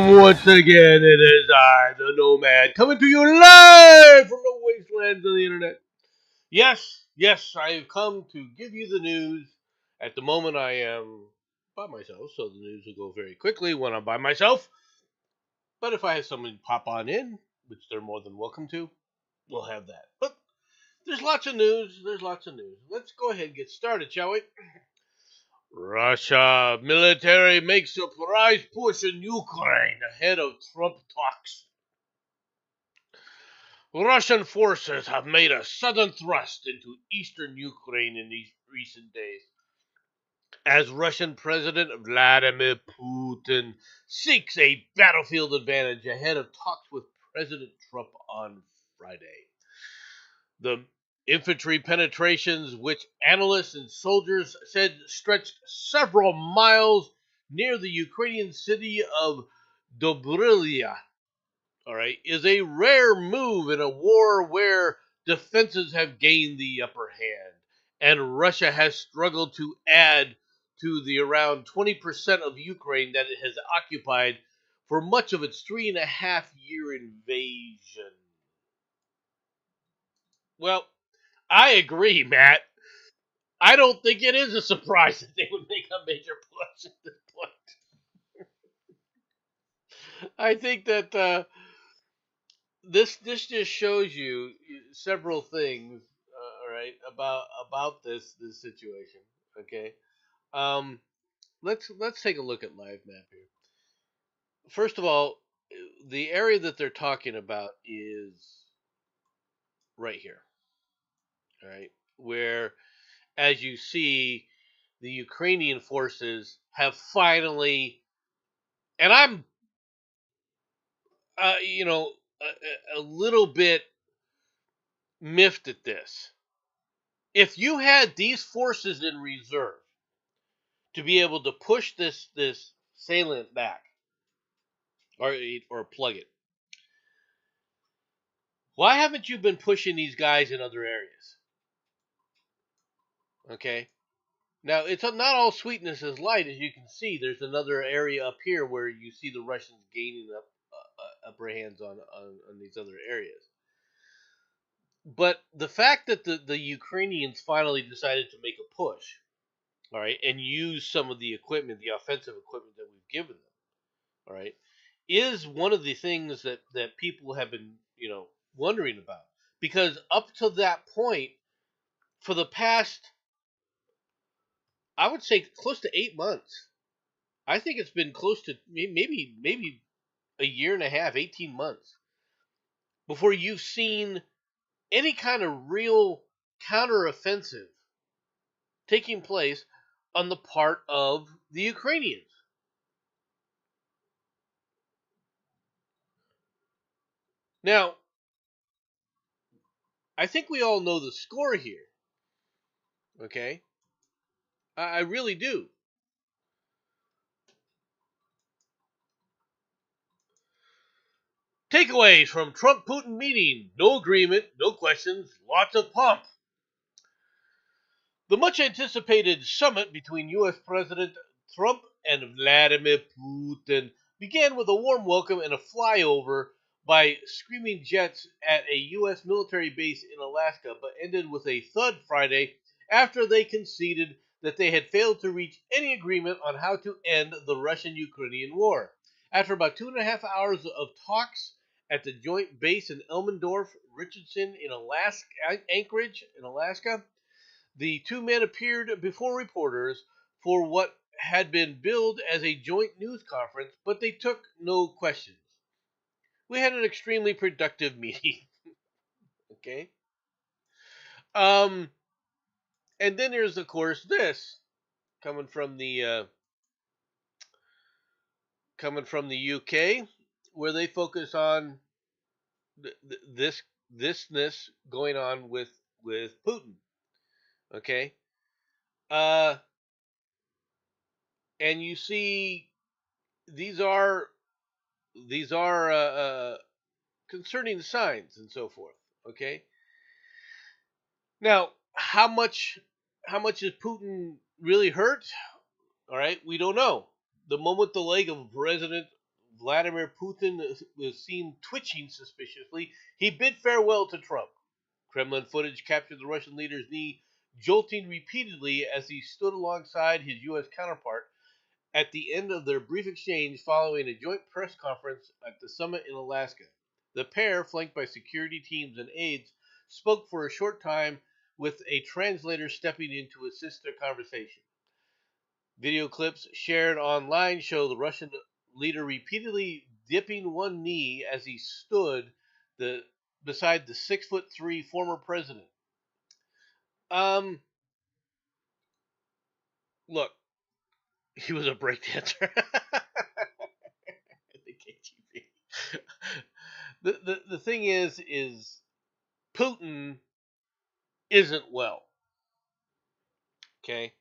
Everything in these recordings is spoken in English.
Once again, it is I, the Nomad, coming to you live from the wastelands of the internet. Yes, I have come to give you the news. At the moment, I am by myself, so the news will go very quickly when I'm by myself. But if I have someone pop on in, which they're more than welcome to, we'll have that. But there's lots of news. Let's go ahead and get started, shall we? Russia military makes surprise push in Ukraine ahead of Trump talks. Russian forces have made a sudden thrust into eastern Ukraine in these recent days, as Russian President Vladimir Putin seeks a battlefield advantage ahead of talks with President Trump on Friday. The infantry penetrations, which analysts and soldiers said stretched several miles near the Ukrainian city of Dobrylia, all right, is a rare move in a war where defenses have gained the upper hand, and Russia has struggled to add to the around 20% of Ukraine that it has occupied for much of its 3.5 year invasion. Well, I agree, Matt. I don't think it is a surprise that they would make a major push at this point. I think that this just shows you several things, all right, about this situation. Okay, um, let's take a look at live map here. First of all, the area that they're talking about is right here, all right, where, as you see, the Ukrainian forces have finally, and I'm, you know, a little bit miffed at this. If you had these forces in reserve to be able to push this salient back or plug it, why haven't you been pushing these guys in other areas? Okay. Now it's not all sweetness is light, as you can see. There's another area up here where you see the Russians gaining upper hands on these other areas. But the fact that the Ukrainians finally decided to make a push, all right, and use some of the equipment, the offensive equipment that we've given them, all right, is one of the things that people have been, wondering about. Because up to that point, for the past, I would say close to 8 months, I think it's been close to maybe a year and a half, 18 months, before you've seen any kind of real counteroffensive taking place on the part of the Ukrainians. Now, I think we all know the score here. Okay, I really do. Takeaways from Trump Putin meeting: no agreement, no questions, lots of pomp. The much anticipated summit between U.S. President Trump and Vladimir Putin began with a warm welcome and a flyover by screaming jets at a U.S. military base in Alaska, but ended with a thud Friday after they conceded that they had failed to reach any agreement on how to end the Russian Ukrainian war. After about 2.5 hours of talks at the joint base in Elmendorf, Richardson in Alaska, Anchorage in Alaska, the two men appeared before reporters for what had been billed as a joint news conference, but they took no questions. We had an extremely productive meeting. Okay. Um, and then there's of course this coming from the UK, where they focus on thisness going on with Putin. Okay. Uh, and you see these are concerning signs and so forth. Okay. Now, how much is Putin really hurt? All right, we don't know. The moment the leg of President Vladimir Putin was seen twitching suspiciously, he bid farewell to Trump. Kremlin footage captured the Russian leader's knee jolting repeatedly as he stood alongside his U.S. counterpart at the end of their brief exchange following a joint press conference at the summit in Alaska. The pair, flanked by security teams and aides, spoke for a short time with a translator stepping in to assist their conversation. Video clips shared online show the Russian leader repeatedly dipping one knee as he stood beside the 6'3" former president. Look, he was a breakdancer. The KGB. The thing is Putin isn't well. Okay.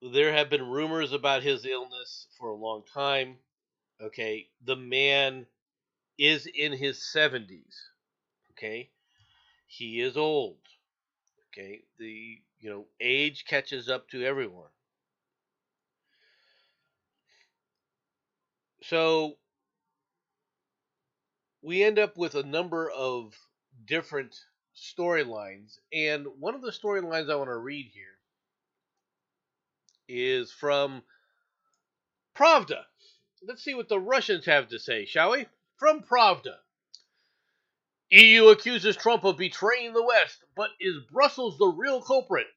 There have been rumors about his illness for a long time. Okay. The man is in his 70s. Okay. He is old. Okay. The age catches up to everyone. So we end up with a number of different storylines, and one of the storylines I want to read here is from Pravda. Let's see what the Russians have to say, shall we? From Pravda. EU accuses Trump of betraying the West, but is Brussels the real culprit?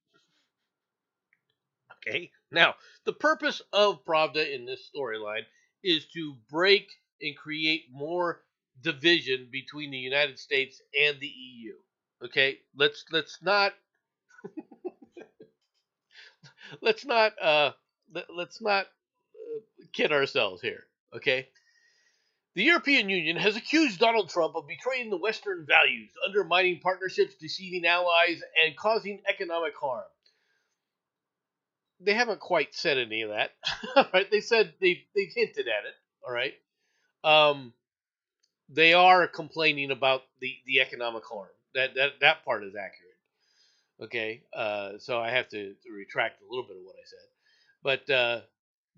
Okay. Now, the purpose of Pravda in this storyline is to break and create more division between the United States and the EU. Okay? Let's not let's not let's not kid ourselves here. Okay? The European Union has accused Donald Trump of betraying the Western values, undermining partnerships, deceiving allies, and causing economic harm. They haven't quite said any of that. Right? They said they hinted at it. All right. Um, they are complaining about the economic harm. That part is accurate. Okay. So I have to retract a little bit of what I said.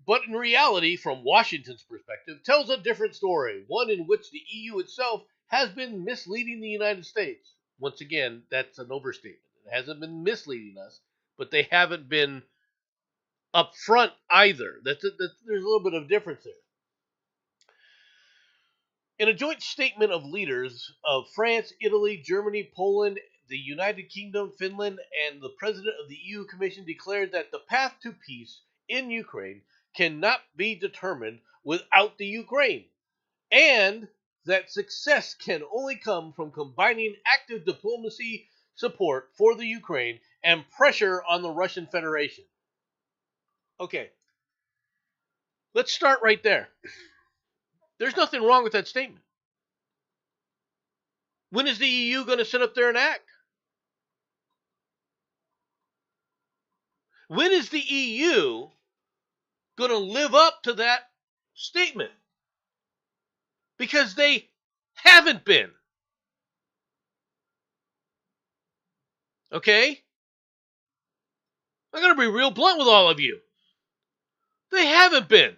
But in reality, from Washington's perspective, tells a different story, one in which the EU itself has been misleading the United States. Once again, that's an overstatement. It hasn't been misleading us, but they haven't been upfront either. There's a little bit of difference there. In a joint statement of leaders of France, Italy, Germany, Poland, the United Kingdom, Finland, and the president of the EU Commission declared that the path to peace in Ukraine cannot be determined without the Ukraine, and that success can only come from combining active diplomacy support for the Ukraine and pressure on the Russian Federation. Okay, let's start right there. There's nothing wrong with that statement. When is the EU going to sit up there and act? When is the EU going to live up to that statement? Because they haven't been. Okay? I'm going to be real blunt with all of you. They haven't been.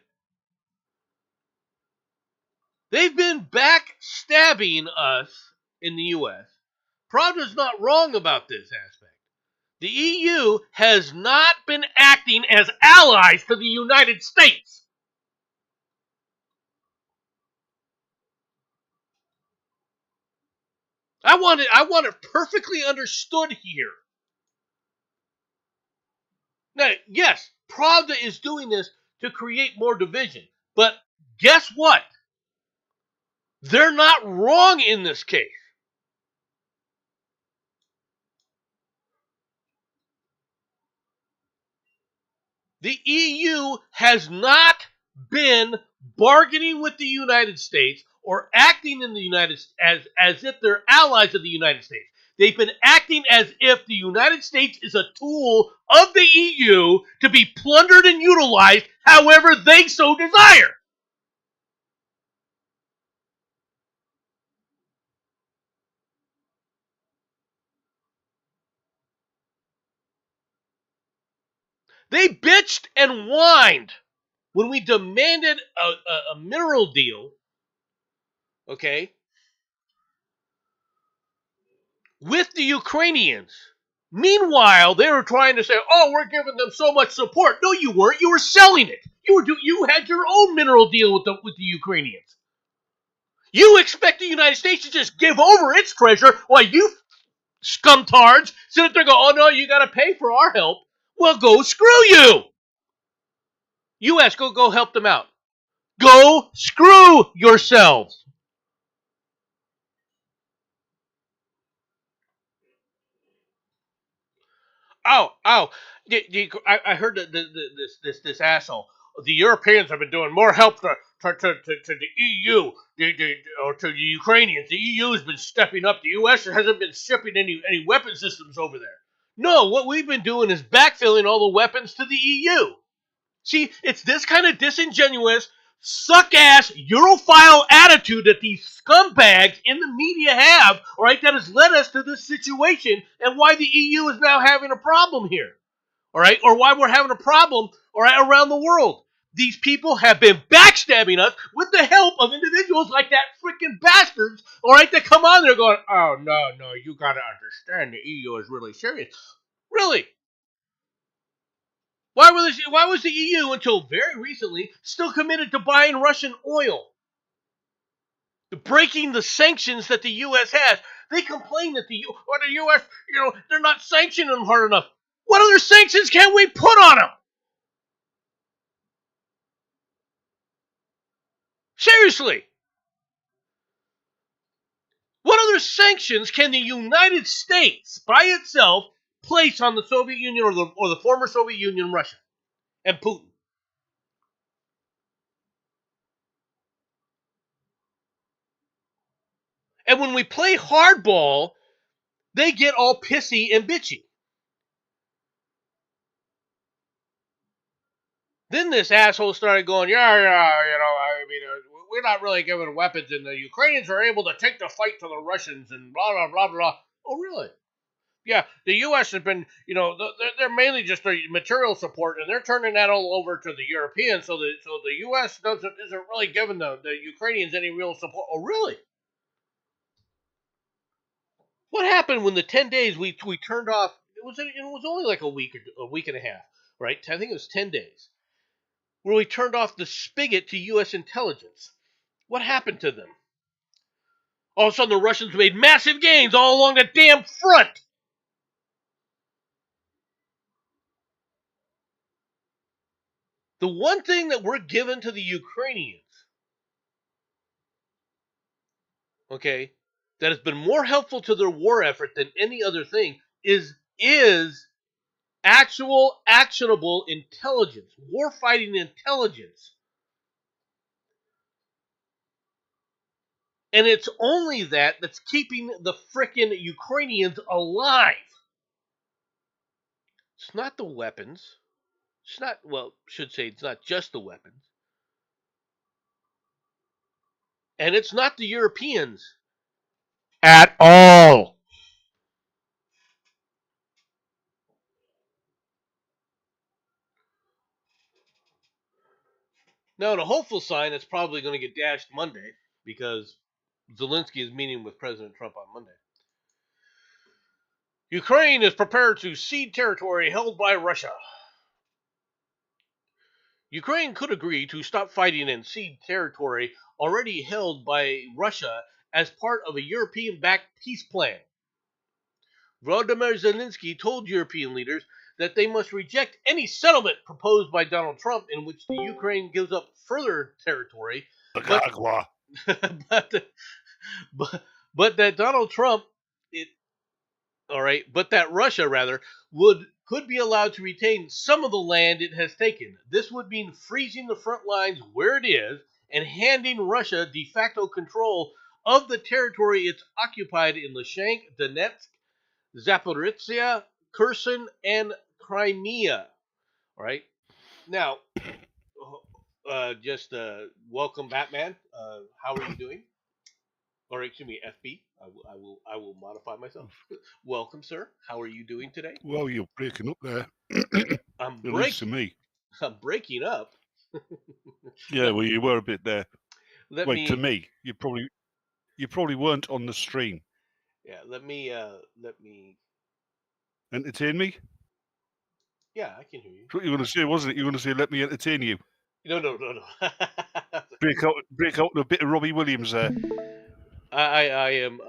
They've been backstabbing us in the U.S. Pravda's not wrong about this aspect. The EU has not been acting as allies to the United States. I want it perfectly understood here. Now, yes, Pravda is doing this to create more division. But guess what? They're not wrong in this case. The EU has not been bargaining with the United States or acting in the United as if they're allies of the United States. They've been acting as if the United States is a tool of the EU to be plundered and utilized however they so desire. They bitched and whined when we demanded a mineral deal, okay, with the Ukrainians. Meanwhile, they were trying to say, "Oh, we're giving them so much support." No, you weren't. You were selling it. You had your own mineral deal with the Ukrainians. You expect the United States to just give over its treasure while you scumtards sit there and go, "Oh no, you got to pay for our help." Well, go screw you. U.S. Go help them out. Go screw yourselves. Oh! I heard that this asshole. The Europeans have been doing more help to the EU, or to the Ukrainians. The EU has been stepping up. The US hasn't been shipping any weapon systems over there. No, what we've been doing is backfilling all the weapons to the EU. See, it's this kind of disingenuous, suck-ass, Europhile attitude that these scumbags in the media have, all right, that has led us to this situation and why the EU is now having a problem here, all right, or why we're having a problem, all right, around the world. These people have been backstabbing us with the help of individuals like that freaking bastards, all right, that come on there going, "Oh, no, you got to understand the EU is really serious." Really? Why was the EU until very recently still committed to buying Russian oil? Breaking the sanctions that the U.S. has. They complain that the U.S. They're not sanctioning them hard enough. What other sanctions can we put on them? Seriously, what other sanctions can the United States by itself place on the Soviet Union or the former Soviet Union, Russia, and Putin? And when we play hardball, they get all pissy and bitchy. Then this asshole started going, yeah, I mean, we're not really giving weapons, and the Ukrainians are able to take the fight to the Russians, and blah, blah, blah, blah. Oh, really? Yeah, the U.S. has been, they're mainly just a material support, and they're turning that all over to the Europeans, so the U.S. isn't really giving the Ukrainians any real support. Oh, really? What happened when the 10 days we turned off? It was only like a week and a half, right? I think it was 10 days where we turned off the spigot to U.S. intelligence. What happened to them? All of a sudden, the Russians made massive gains all along the damn front. The one thing that we're giving to the Ukrainians, okay, that has been more helpful to their war effort than any other thing is actual actionable intelligence, war fighting intelligence. And it's only that's keeping the frickin' Ukrainians alive. It's not the weapons. It's not, well, should say it's not just the weapons. And it's not the Europeans at all. Now, the hopeful sign is probably going to get dashed Monday because Zelensky is meeting with President Trump on Monday. Ukraine is prepared to cede territory held by Russia. Ukraine could agree to stop fighting and cede territory already held by Russia as part of a European-backed peace plan. Volodymyr Zelensky told European leaders that they must reject any settlement proposed by Donald Trump in which the Ukraine gives up further territory, but but, but that Donald Trump, but that Russia rather could be allowed to retain some of the land it has taken. This would mean freezing the front lines where it is and handing Russia de facto control of the territory it's occupied in Luhansk, Donetsk, Zaporizhia, Kherson, and Crimea. All right. Now, just welcome, Batman. How are you doing? Or excuse me, FB. I will modify myself. Welcome, sir. How are you doing today? Well, you're breaking up there. I'm At least to breaking. me. I'm breaking up. Yeah, well, you were a bit there. Let Wait, to me, me, you probably weren't on the stream. yeah, let me, Entertain me? yeah, I can hear you. That's what you were going to say, wasn't it? You were going to say, let me entertain you. No, no, no, no. Break out a bit of Robbie Williams there. I am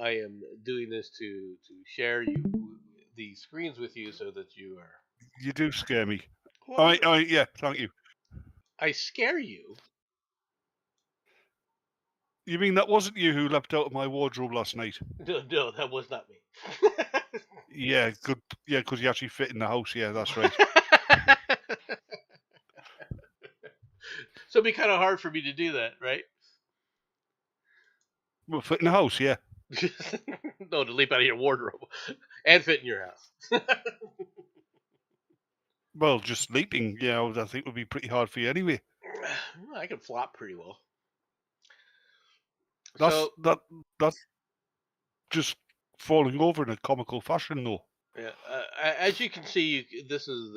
doing this to share the screens with you so that you are. You do scare me. Well, Yeah, thank you. I scare you. You mean that wasn't you who leapt out of my wardrobe last night? No, no, that was not me. Yeah, good. Yeah, because you actually fit in the house. Yeah, that's right. So it'd be kind of hard for me to do that, right? Well, fit in the house, yeah. No, to leap out of your wardrobe and fit in your house. Well, just sleeping, yeah, I think would be pretty hard for you anyway. I can flop pretty well. That's So that's just falling over in a comical fashion, though. yeah, as you can see, this is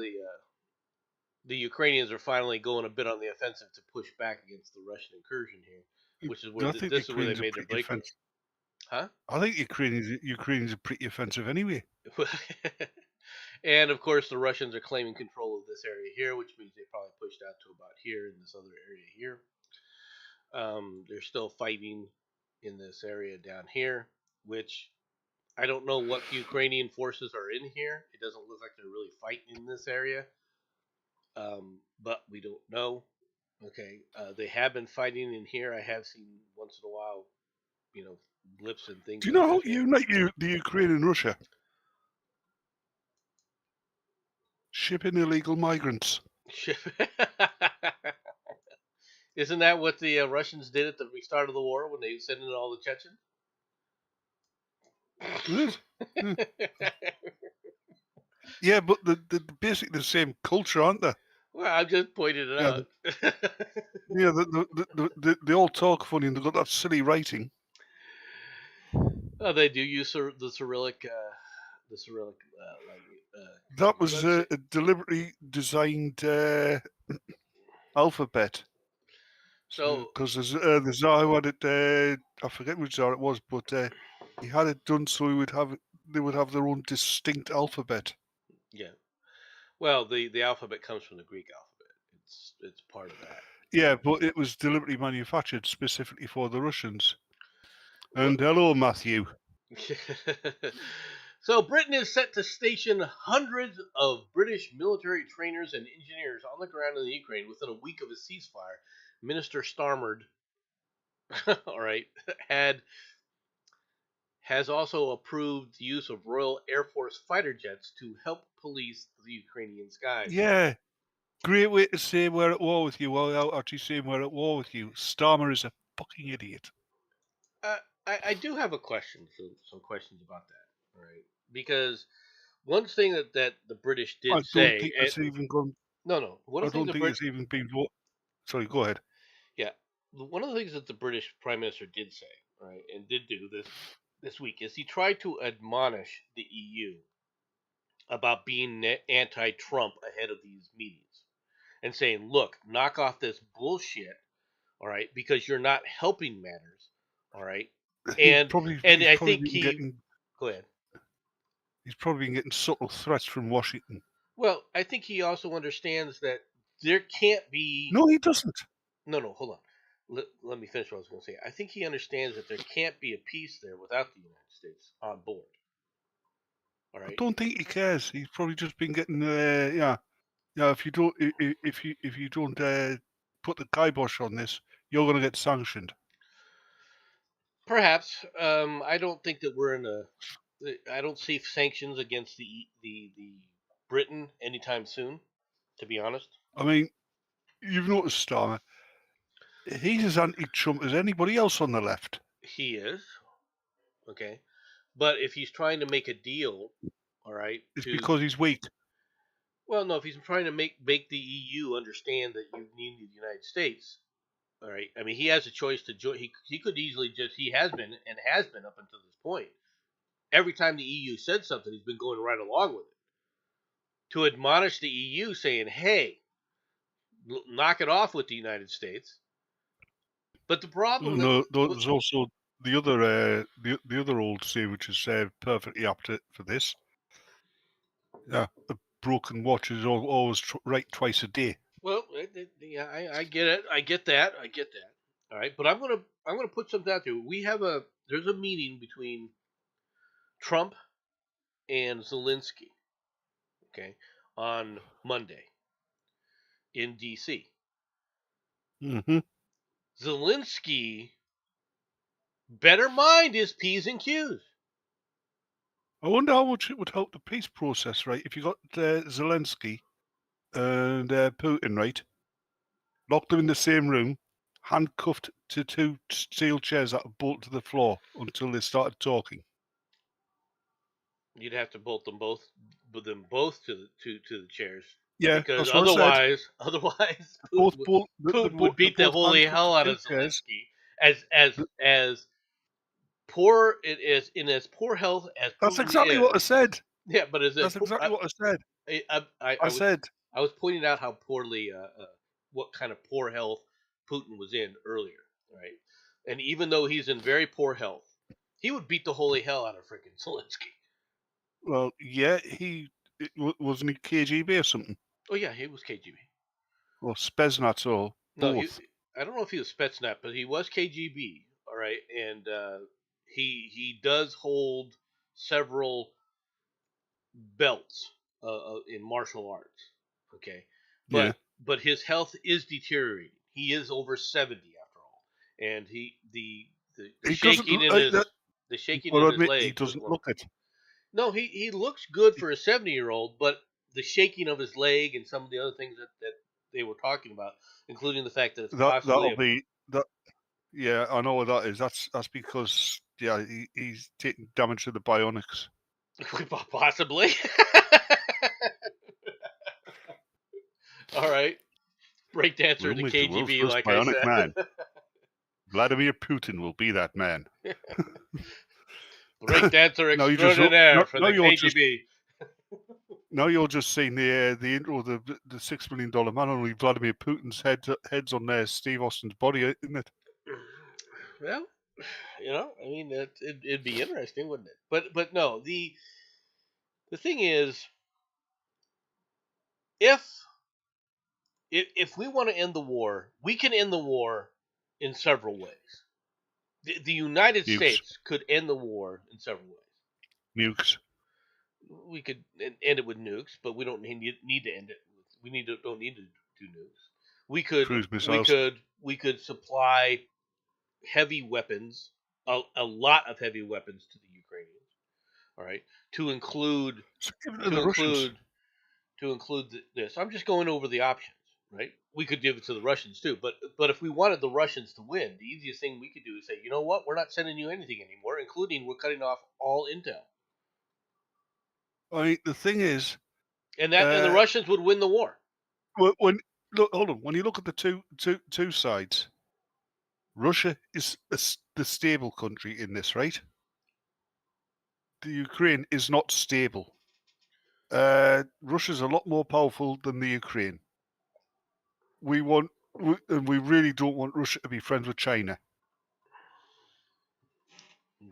the Ukrainians are finally going a bit on the offensive to push back against the Russian incursion here, which is where I think this is where they Ukrainians are made their pretty breakthrough, offensive. huh? I think Ukrainians are pretty offensive anyway. And of course, the Russians are claiming control of this area here, which means they probably pushed out to about here in this other area here. They're still fighting in this area down here, which I don't know what Ukrainian forces are in here. It doesn't look like they're really fighting in this area, but we don't know. Okay, they have been fighting in here. I have seen once in a while, you know, blips and things Do you like know how this to here. unite the Ukraine and Russia? Shipping illegal migrants. Isn't that what the Russians did at the start of the war when they sent in all the Chechens? Is it? Yeah, but they're basically the same culture, aren't they? Well, I'm just pointing it Yeah, out. yeah. They all talk funny and they've got that silly writing. Oh, they do use the Cyrillic language. That was Let's see. a deliberately designed alphabet. So, Because the Tsar who had it, I forget which Tsar it was, but he had it done so they would have their own distinct alphabet. yeah. Well, the alphabet comes from the Greek alphabet. It's part of that. Yeah, but it was deliberately manufactured specifically for the Russians. Well, And hello, Matthew. so Britain is set to station hundreds of British military trainers and engineers on the ground in the Ukraine within a week of a ceasefire. Minister Starmer, all right, had has also approved the use of Royal Air Force fighter jets to help police the Ukrainian skies. Yeah, great way to say we're at war with you while actually saying we're at war with you. Starmer is a fucking idiot. Uh, I do have a question, some questions about that, all right? Because one thing that the British I did don't say, think and it's even gone. no, one I of the things don't the think Brit, it's even been. Sorry, go ahead. yeah, one of the things that the British Prime Minister did say, right, and did do this week is he tried to admonish the EU about being anti-Trump ahead of these meetings and saying, look, knock off this bullshit, all right, because you're not helping matters, all right, He's and probably and he's I probably think been he getting go ahead. he's probably been getting subtle threats from Washington. Well, I think he also understands that there can't be No, he doesn't. no, hold on. Let me finish what I was going to say. I think he understands that there can't be a peace there without the United States on board. All I right. don't think he cares. He's probably just been getting yeah. Yeah, if you don't, if you don't put the kibosh on this, you're going to get sanctioned. Perhaps. I don't think that we're in a. I don't see sanctions against the Britain anytime soon. To be honest, I mean, you've noticed, Starmer, he's as anti-Trump as anybody else on the left. he is okay. But if he's trying to make a deal, all right, It's to because he's weak. well, no, if he's trying to make the EU understand that you need the United States, all right. I mean, he has a choice to join. He could easily just he has been and has been up until this point. Every time the EU said something, he's been going right along with it to admonish the EU, saying, "Hey, knock it off with the United States. But the problem that No, there's also the other old saying which is perfectly apt for this. Yeah, a broken watch is always right twice a day. well, yeah, I get it. I get that. All right, but I'm gonna put something out there. There's a meeting between Trump and Zelensky, okay, on Monday in D.C. Mm-hmm. Zelensky better mind his P's and Q's. I wonder how much it would help the peace process, right? If you got Zelensky and Putin, right, locked them in the same room, handcuffed to two steel chairs that are bolted to the floor until they started talking. You'd have to bolt them both to the chairs. Yeah, Because that's what I said. otherwise, Both Putin would beat the holy hell out of Zelensky as poor it is in as poor health as Putin That's exactly is. what I said. Yeah, but That's exactly what I said. I was pointing out how poorly, what kind of poor health Putin was in earlier, right? And even though he's in very poor health, he would beat the holy hell out of freaking Zelensky. Well, yeah, wasn't he KGB or something, Oh yeah, he was KGB. or Spetsnaz, or No, both. I don't know if he was Spetsnaz, but he was KGB. All right, and he does hold several belts in martial arts. Okay, Yeah. but his health is deteriorating. He is over 70 after all, and the He shaking doesn't. in his the shaking Well, in I his admit he legs. doesn't look it. No, he looks good for a 70-year-old, but the shaking of his leg and some of the other things that they were talking about, including the fact that it's possibly That'll be that. Yeah, I know what that is. That's because he's taking damage to the bionics. possibly. All right, breakdancer in We'll the make the world's KGB, first like I bionic said. man. Vladimir Putin will be that man. Breakdancer Now you just extraordinaire for now the you're just KGB. now you're just seeing the intro of the $6 million man. Only Vladimir Putin's heads on there, Steve Austin's body, isn't it? Well, I mean, it'd be interesting, wouldn't it? But no, the thing is, if if we want to end the war, we can end the war in several ways. The United Nukes. States could end the war in several ways. Nukes. We could end it with nukes, but we don't need to end it. Don't need to do nukes. We could Cruise missiles. we could supply heavy weapons, a lot of heavy weapons to the Ukrainians. All right, to include this. I'm just going over the options, right? We could give it to the Russians too, but if we wanted the Russians to win, the easiest thing we could do is say, you know what, we're not sending you anything anymore, including we're cutting off all intel. I mean, the thing is, and the Russians would win the war. When hold on, when you look at the two sides, Russia is the stable country in this, right? The Ukraine is not stable. Russia's a lot more powerful than the Ukraine. We really don't want Russia to be friends with China.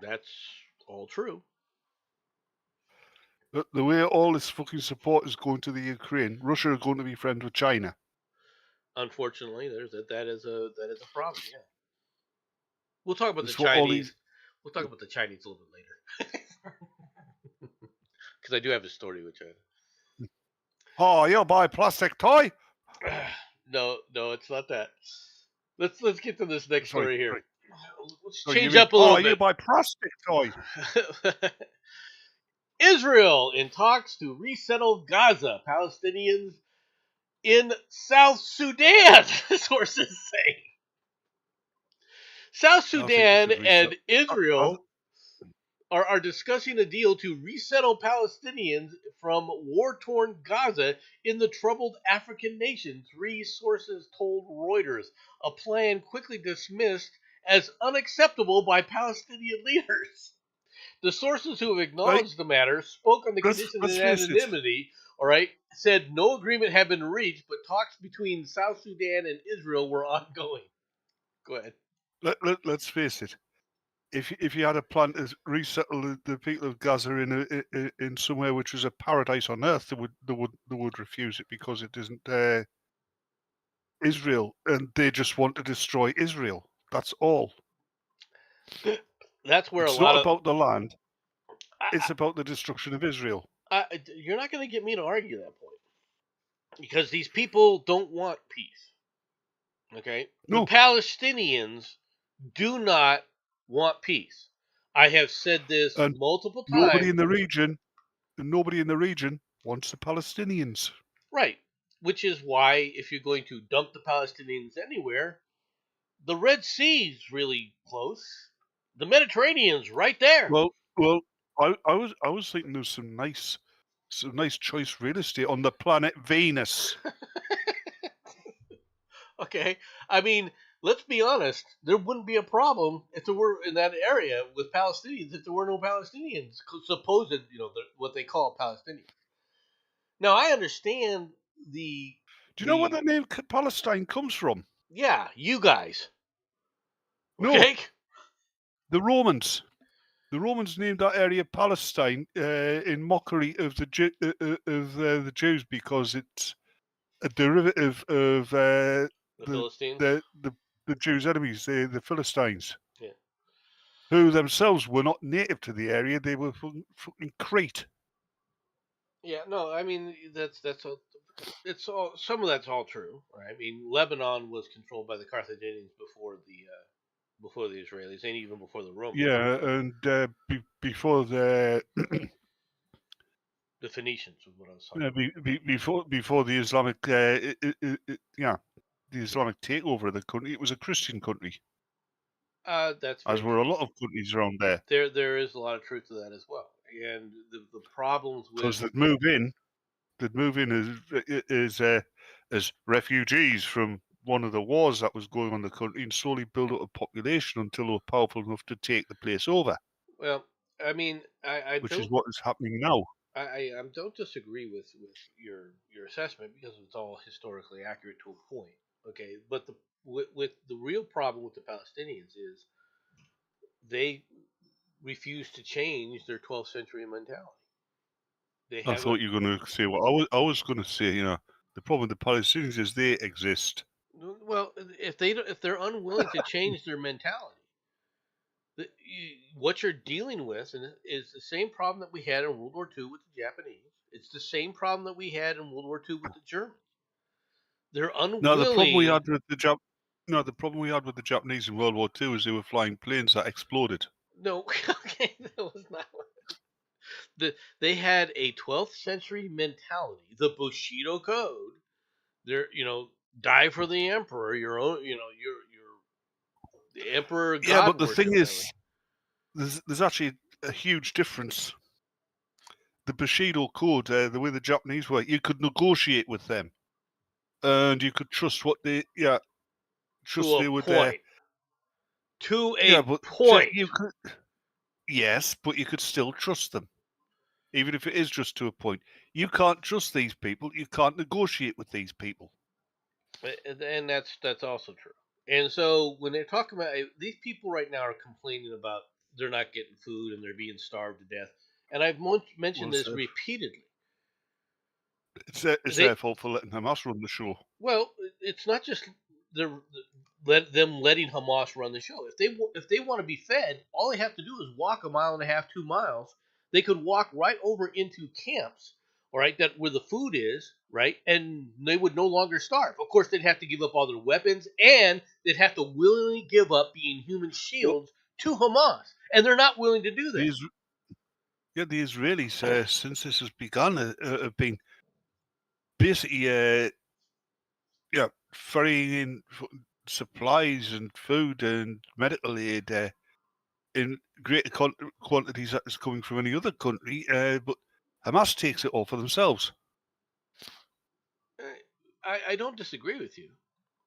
That's all true. But the way all this fucking support is going to the Ukraine, Russia are going to be friends with China. Unfortunately, that is a problem. Yeah, we'll talk about the Chinese. We'll talk about the Chinese a little bit later, because I do have a story with China. Oh, you'll buy a plastic toy? No, it's not that. Let's get to this next story here. Sorry. Let's change up a little bit. You buy plastic toy? Israel in talks to resettle Gaza Palestinians in South Sudan, sources say. South Sudan and Israel are discussing a deal to resettle Palestinians from war-torn Gaza in the troubled African nation, three sources told Reuters, a plan quickly dismissed as unacceptable by Palestinian leaders. The sources who have Right? acknowledged the matter spoke on the conditions Let's of face it. anonymity, all right, said no agreement had been reached, but talks between South Sudan and Israel were ongoing. Go ahead. Let's face it. If you had a plan to resettle the people of Gaza in somewhere which was a paradise on earth, they would refuse it because it isn't Israel, and they just want to destroy Israel. That's all. That's where a It's lot not of about the land. I, It's about the destruction of Israel. you're not going to get me to argue that point because these people don't want peace. Okay, the No, Palestinians do not want peace. I have said this and multiple nobody times. nobody in the region wants the Palestinians. Right. Which is why, if you're going to dump the Palestinians anywhere, the Red Sea's really close. The Mediterranean's right there. Well, I was thinking there's some nice choice real estate on the planet Venus. Okay. I mean, let's be honest. There wouldn't be a problem if there were in that area with Palestinians if there were no Palestinians, supposed, what they call Palestinians. Now, I understand the Do you know where the the name Palestine comes from? yeah, you guys. No, Okay. the Romans. The Romans named that area Palestine in mockery of the Jews because it's a derivative of The the, Philistines. the the the Jews' enemies, the Philistines, Yeah. who themselves were not native to the area. They were fucking Crete. Yeah, no, I mean that's all. It's all some of that's all true, right? I mean, Lebanon was controlled by the Carthaginians before the Israelis, and even before the Romans. Yeah, and before the The Phoenicians was what I was talking before the Islamic yeah, the Islamic takeover of the country, it was a Christian country, about. That's as very were true. a lot of countries around there, There is a lot of truth to that as well, and the problems with because they'd move in as refugees from one of the wars that was going on in the country, and slowly build up a population until they were powerful enough to take the place over, well, I mean, which is what is happening now. I don't disagree with your assessment because it's all historically accurate to a point. Okay, but with the real problem with the Palestinians is they refuse to change their 12th century mentality. They I haven't. thought you were going to say what I was going to say. The problem with the Palestinians is they exist. Well, if they're unwilling to change their mentality, what you're dealing with is the same problem that we had in World War II with the Japanese. It's the same problem that we had in World War II with the Germans. They're Now the problem we unwilling. had with the problem we had with the Japanese in World War II is they were flying planes that exploded. No, okay, that was not. They had a 12th century mentality, the Bushido Code. They're die for the emperor. Your own, your the emperor Yeah, god but the worship thing that way. is, there's actually a huge difference. The Bushido Code, the way the Japanese were, you could negotiate with them, and you could trust what To a they would. point. To Yeah, a but point. you could. Yes, but you could still trust them, even if it is just to a point. You can't trust these people. You can't negotiate with these people. And that's also true. And so when they're talking about these people right now are complaining about they're not getting food and they're being starved to death. And I've mentioned Well, this repeatedly. it's They their fault for letting Hamas run the show. Well, it's not just the them letting Hamas run the show. If they want to be fed, all they have to do is walk a mile and a half, 2 miles. They could walk right over into camps, all right, that where the food is, right, and they would no longer starve. Of course, they'd have to give up all their weapons, and they'd have to willingly give up being human Well, shields to Hamas, and they're not willing to do that. the the Israelis, since this has begun, have been basically ferrying in supplies and food and medical aid in greater quantities that is coming from any other country, but Hamas takes it all for themselves. I don't disagree with you,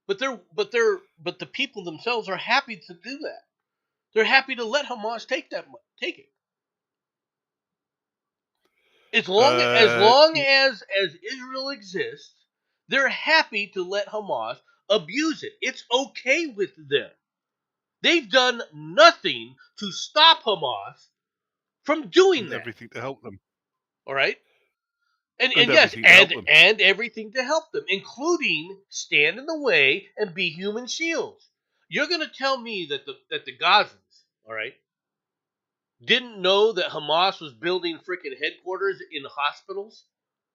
but the people themselves are happy to do that. They're happy to let Hamas take it. As long as Israel exists, they're happy to let Hamas abuse it. It's okay with them. They've done nothing to stop Hamas from doing that. Everything to help them. All right? And yes, everything to help them. and everything to help them, including stand in the way and be human shields. You're going to tell me that the Gazans, all right, didn't know that Hamas was building freaking headquarters in hospitals?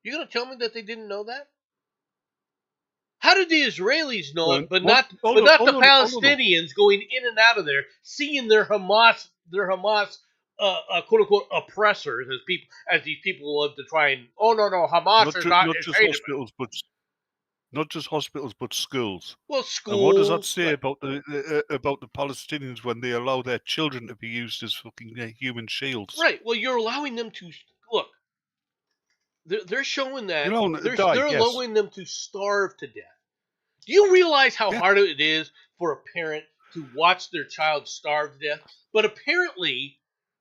You're going to tell me that they didn't know that? How did the Israelis know it, but not the Palestinians going in and out of there, seeing their Hamas quote unquote oppressors as these people love to try and Hamas is not just hospitals, but not just hospitals, but schools. Well, schools. And what does that say about the Palestinians when they allow their children to be used as fucking human shields? Right. Well, you're allowing them to look. They're showing that they're allowing them to starve to death. Do you realize how hard it is for a parent to watch their child starve to death? But apparently,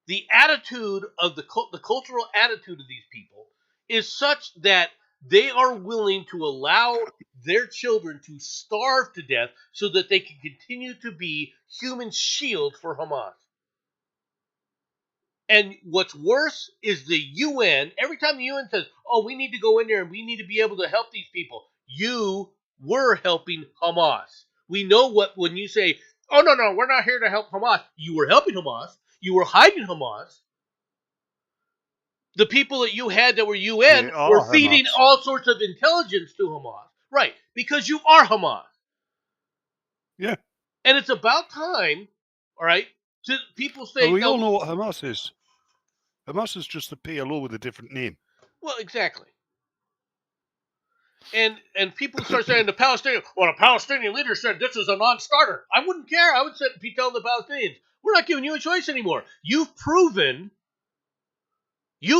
the attitude of the cultural attitude of these people is such that they are willing to allow their children to starve to death so that they can continue to be human shields for Hamas. And what's worse is the UN. Every time the UN says, "Oh, we need to go in there and we need to be able to help these people," you were helping Hamas. We know when you say, "Oh no, we're not here to help Hamas," you were helping Hamas. You were hiding Hamas. The people that you had that were UN were feeding all sorts of intelligence to Hamas, right? Because you are Hamas. Yeah. And it's about time, all right. People say, well, we all know what Hamas is. Hamas is just the PLO with a different name. Well, exactly. And people start saying the Palestinian leader said this is a non-starter. I wouldn't care. I would be telling the Palestinians, we're not giving you a choice anymore. You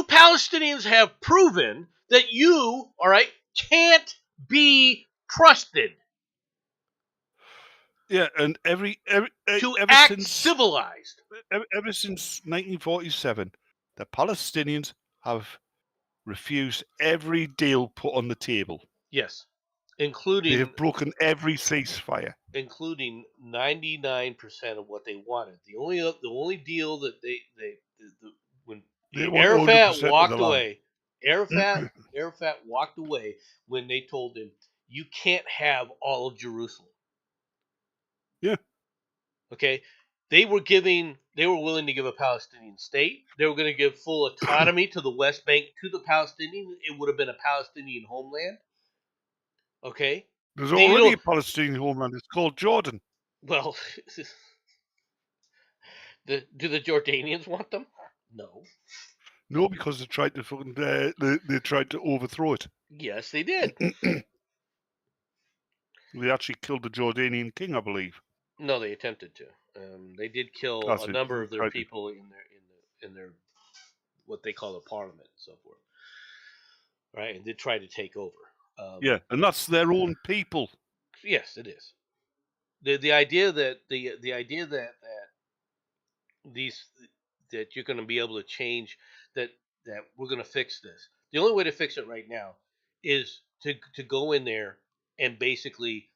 Palestinians have proven that you, all right, can't be trusted. Yeah, and ever act since civilized. Ever since 1947, the Palestinians have refused every deal put on the table. Yes, including they have broken every ceasefire, including 99% of what they wanted. The only deal that when Arafat walked away, Arafat walked away when they told him you can't have all of Jerusalem. Yeah. Okay. They were willing to give a Palestinian state. They were going to give full autonomy to the West Bank to the Palestinians. It would have been a Palestinian homeland. Okay. There's already a Palestinian homeland. It's called Jordan. Well, do the Jordanians want them? No. No, because they tried to they tried to overthrow it. Yes, they did. They actually killed the Jordanian king, I believe. No, they attempted to. They did kill a number of their people in their what they call the parliament and so forth. Right, and did try to take over. Yeah, and that's their own people. Yes, it is. The idea that that you're going to be able to change that we're going to fix this. The only way to fix it right now is to go in there and basically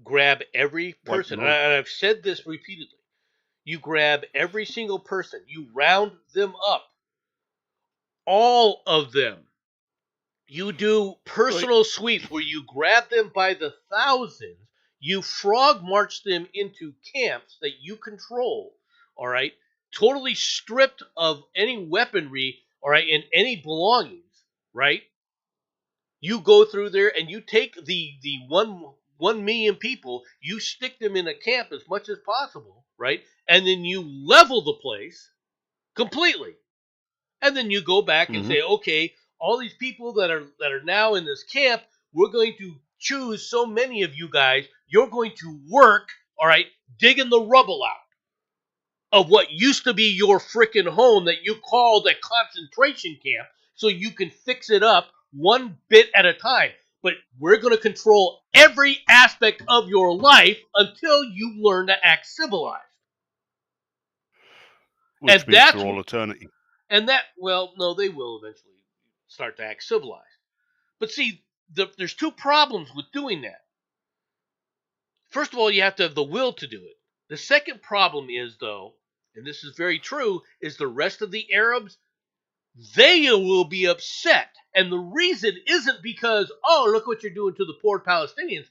grab every person. And I've said this repeatedly. You grab every single person. You round them up. All of them. You do personal sweeps where you grab them by the thousands. You frog march them into camps that you control. All right. Totally stripped of any weaponry. All right. And any belongings. Right. You go through there and you take the 1 million people, you stick them in a camp as much as possible, right? And then you level the place completely. And then you go back and say, okay, all these people that are now in this camp, we're going to choose so many of you guys. You're going to work, all right, digging the rubble out of what used to be your frickin' home that you called a concentration camp so you can fix it up one bit at a time. But we're going to control every aspect of your life until you learn to act civilized. Which means for all eternity. And no, they will eventually. start to act civilized. But see, there's two problems with doing that. First of all, you have to have the will to do it. The second problem is, though, and this is very true, is the rest of the Arabs, they will be upset. And the reason isn't because, oh, look what you're doing to the poor Palestinians.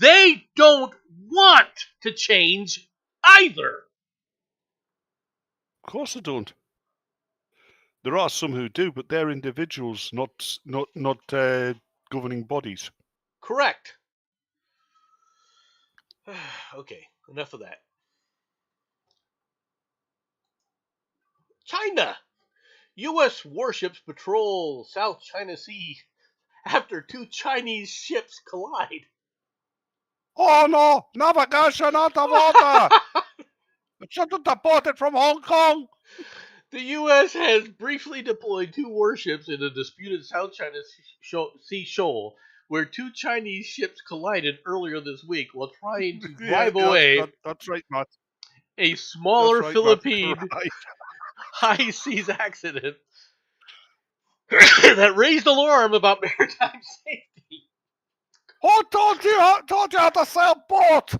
They don't want to change either. Of course they don't. There are some who do, but they're individuals, not governing bodies. Correct. Okay, enough of that. China. U.S. warships patrol South China Sea after two Chinese ships collide. Oh no! Navigation out of order! It shouldn't have bought it from Hong Kong! The U.S. has briefly deployed two warships in the disputed South China Sea shoal, where two Chinese ships collided earlier this week while trying to drive away that's right, Matt. a smaller Philippine Right. high seas accident that raised alarm about maritime safety. Who told you how to sail boat?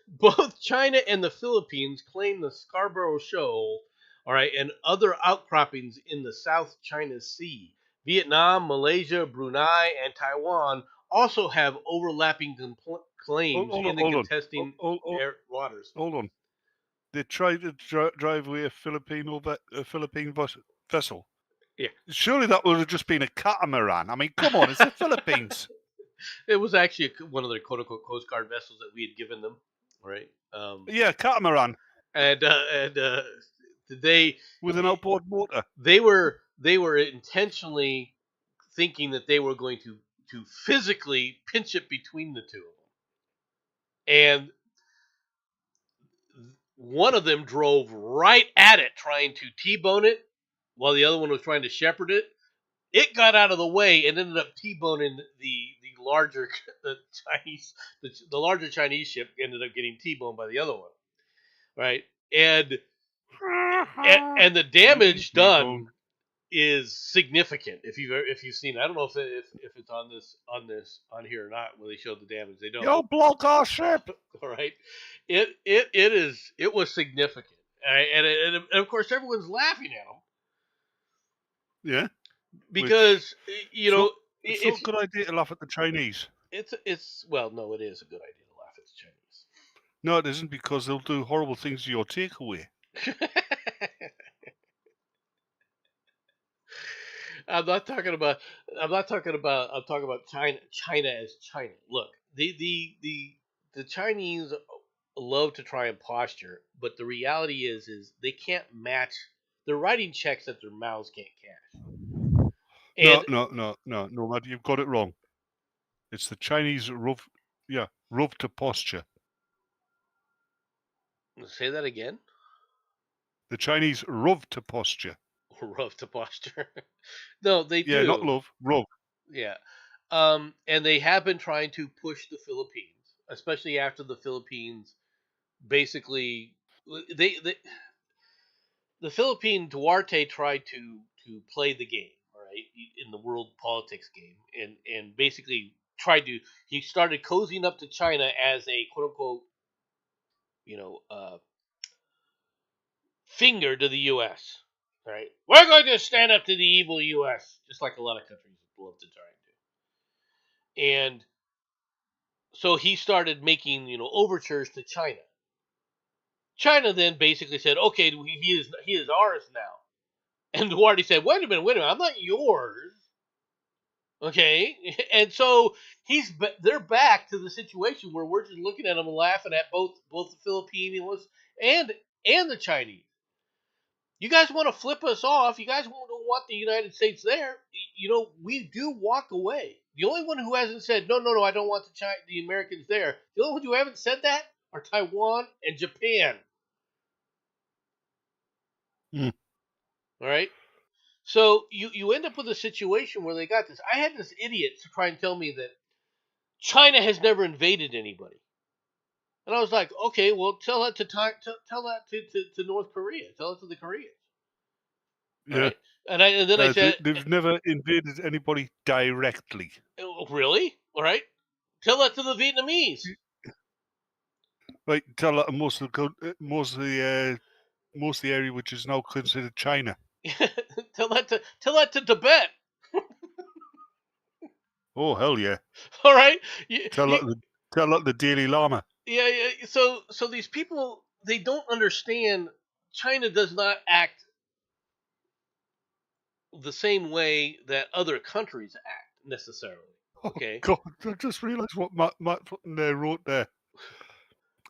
Both China and the Philippines claim the Scarborough Shoal, all right, and other outcroppings in the South China Sea. Vietnam, Malaysia, Brunei, and Taiwan also have overlapping claims in the contesting waters. Hold on. They tried to drive away a Philippine vessel. Yeah. Surely that would have just been a catamaran. I mean, come on, it's the Philippines. It was actually one of their quote-unquote Coast Guard vessels that we had given them, right? Yeah, catamaran. And they with an outboard motor. They were intentionally thinking that they were going to physically pinch it between the two of them, and one of them drove right at it, trying to T-bone it, while the other one was trying to shepherd it. It got out of the way and ended up T-boning the larger the larger Chinese ship. Ended up getting T-boned by the other one, right? And the damage done is significant. If you've seen, I don't know if it's on here or not, where they showed the damage. They don't. Yo, block our ship. All right, it was significant, and of course everyone's laughing at them. Yeah, because it's not a good idea to laugh at the Chinese. Well, no, it is a good idea to laugh at the Chinese. No, it isn't, because they'll do horrible things to your takeaway. I'm talking about China. China as China. Look, the Chinese love to try and posture, but the reality is they can't match. They're writing checks that their mouths can't cash. And no, Matt, you've got it wrong. It's the Chinese rub to posture. Say that again. The Chinese rub to posture. Rub to posture. No, they do. Yeah, not love, rub. Yeah. And they have been trying to push the Philippines, especially after the Philippines basically the Philippine Duarte tried to play the game, all right, in the world politics game, and basically he started cozying up to China as a quote unquote finger to the U.S. Right? We're going to stand up to the evil U.S. just like a lot of countries love to try and do. And so he started making overtures to China. China then basically said, "Okay, he is ours now." And Duarte said, "Wait a minute, I'm not yours." Okay, and so they're back to the situation where we're just looking at them and laughing at both the Filipinos and the Chinese. You guys want to flip us off? You guys don't want the United States there? We do walk away. The only one who hasn't said no, I don't want the Americans there. The only ones who haven't said that are Taiwan and Japan. Mm. All right. So you end up with a situation where they got this. I had this idiot to try and tell me that China has never invaded anybody, and I was like, okay, well, tell that to North Korea. Tell it to the Koreans. All Yeah. right, and then I said, They've never invaded anybody directly. "Oh, really? All right, tell that to the Vietnamese." Like tell that to most of the area which is now considered China. tell that to Tibet. Oh hell yeah! All right, you, Tell you, that to, tell that to the Dalai Lama. yeah, yeah. So these people, they don't understand. China does not act the same way that other countries act necessarily. Oh Okay. God! I just realised what Matt Fucking wrote there.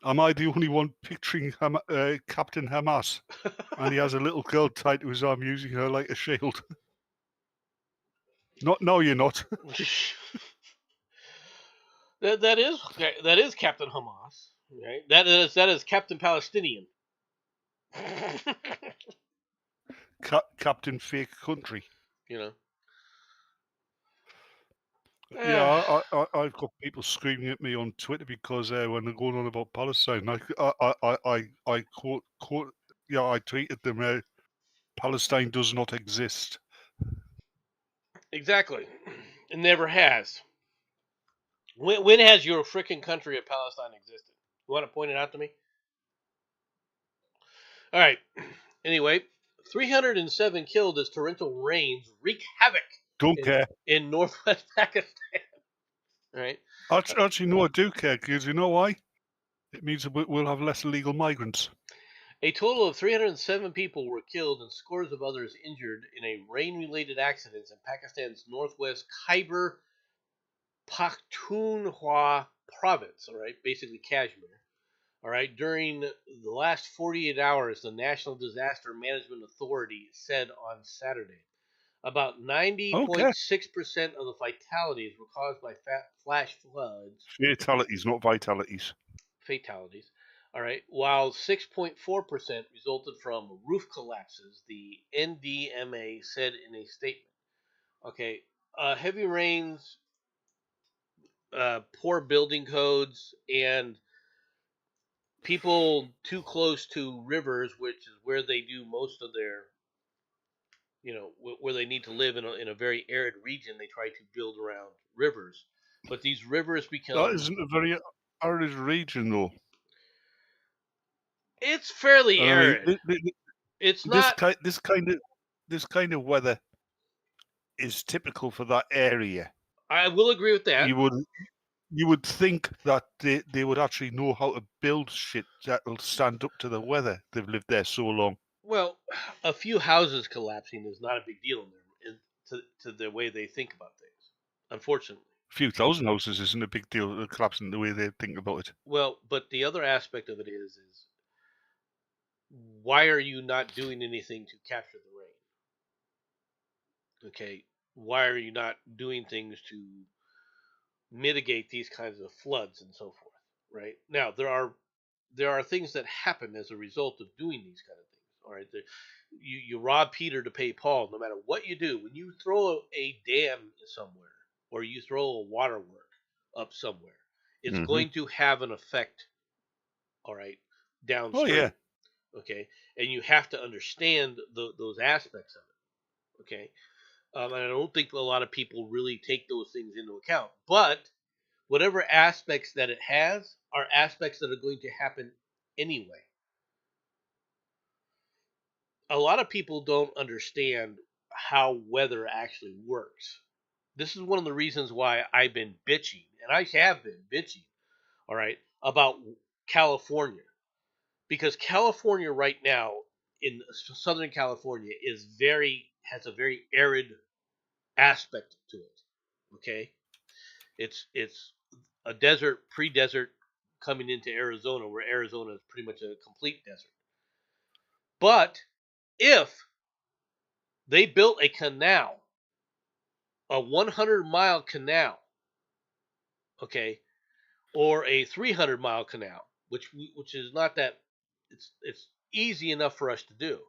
Am I the only one picturing Captain Hamas? And he has a little girl tied to his arm, using her like a shield. Not no, you're not. that is Captain Hamas, right? That is Captain Palestinian. Captain Fake Country. You know. Yeah, I've got people screaming at me on Twitter because when they're going on about Palestine, I quote, yeah, I tweeted them, Palestine does not exist. Exactly. It never has. When has your freaking country of Palestine existed? You want to point it out to me? All right. Anyway, 307 killed as torrential rains wreak havoc Don't care. in northwest Pakistan. All right. Actually, no, I do care, because you know why? It means we'll have less illegal migrants. A total of 307 people were killed and scores of others injured in a rain-related accidents in Pakistan's northwest Khyber Pakhtunkhwa province. All right, basically Kashmir. All right, during the last 48 hours, the National Disaster Management Authority said on Saturday about I don't care. 90.6% of the fatalities were caused by flash floods. Fatalities, not vitalities. Fatalities. All right, while 6.4% resulted from roof collapses, the NDMA said in a statement. Okay, heavy rains, poor building codes, and people too close to rivers, which is where they do most of their, where they need to live in a very arid region. They try to build around rivers, but these rivers That become. isn't a very arid region, though. It's fairly And I arid. mean, It's not. this kind of weather is typical for that area. I will agree with that. You would think that they would actually know how to build shit that will stand up to the weather. They've lived there so long. Well, a few houses collapsing is not a big deal to the way they think about things. Unfortunately. A few thousand houses isn't a big deal collapsing the way they think about it. Well, but the other aspect of it is why are you not doing anything to capture the rain? Okay, why are you not doing things to mitigate these kinds of floods and so forth? Right now, there are things that happen as a result of doing these kind of things. All right, you rob Peter to pay Paul. No matter what you do, when you throw a dam somewhere or you throw a waterwork up somewhere, it's going to have an effect. All right, Oh downstream. yeah. Okay, and you have to understand those aspects of it. Okay, and I don't think a lot of people really take those things into account. But whatever aspects that it has are aspects that are going to happen anyway. A lot of people don't understand how weather actually works. This is one of the reasons why I've been bitching, and I have been bitching, all right, about California. Because California right now in Southern California has a very arid aspect to it. Okay? It's a desert, pre-desert coming into Arizona, where Arizona is pretty much a complete desert. But if they built a canal, a 100-mile canal, okay, or a 300-mile canal, which is not that it's easy enough for us to do,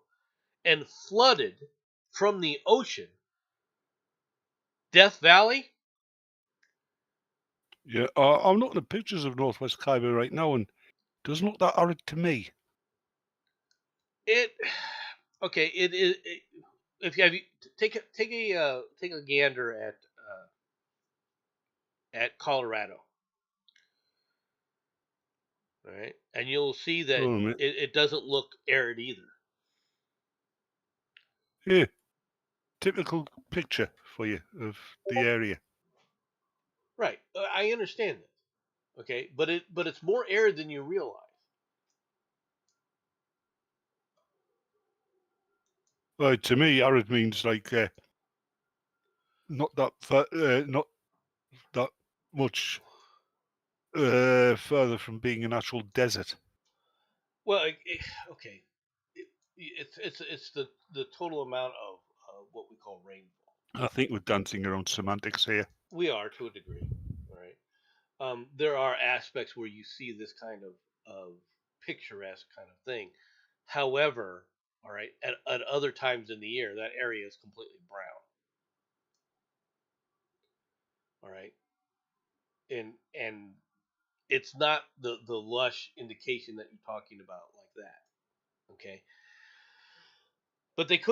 and flooded from the ocean, Death Valley. Yeah, I'm looking at pictures of Northwest Khyber right now, and it doesn't look that arid to me. It okay. It is. if you have take a gander at Colorado, all right, and you'll see that Oh, mate. it doesn't look arid either. Yeah, typical picture for you of the area. Right, I understand that. Okay, but it's more arid than you realize. To me, arid means like not not that much further from being an actual desert. Well, okay, it's the total amount of what we call rainfall. I think we're dancing around semantics here. We are to a degree, all right. There are aspects where you see this kind of picturesque kind of thing. However, all right, at other times in the year, that area is completely brown. All right, and it's not the lush indication that you're talking about like that. Okay, but it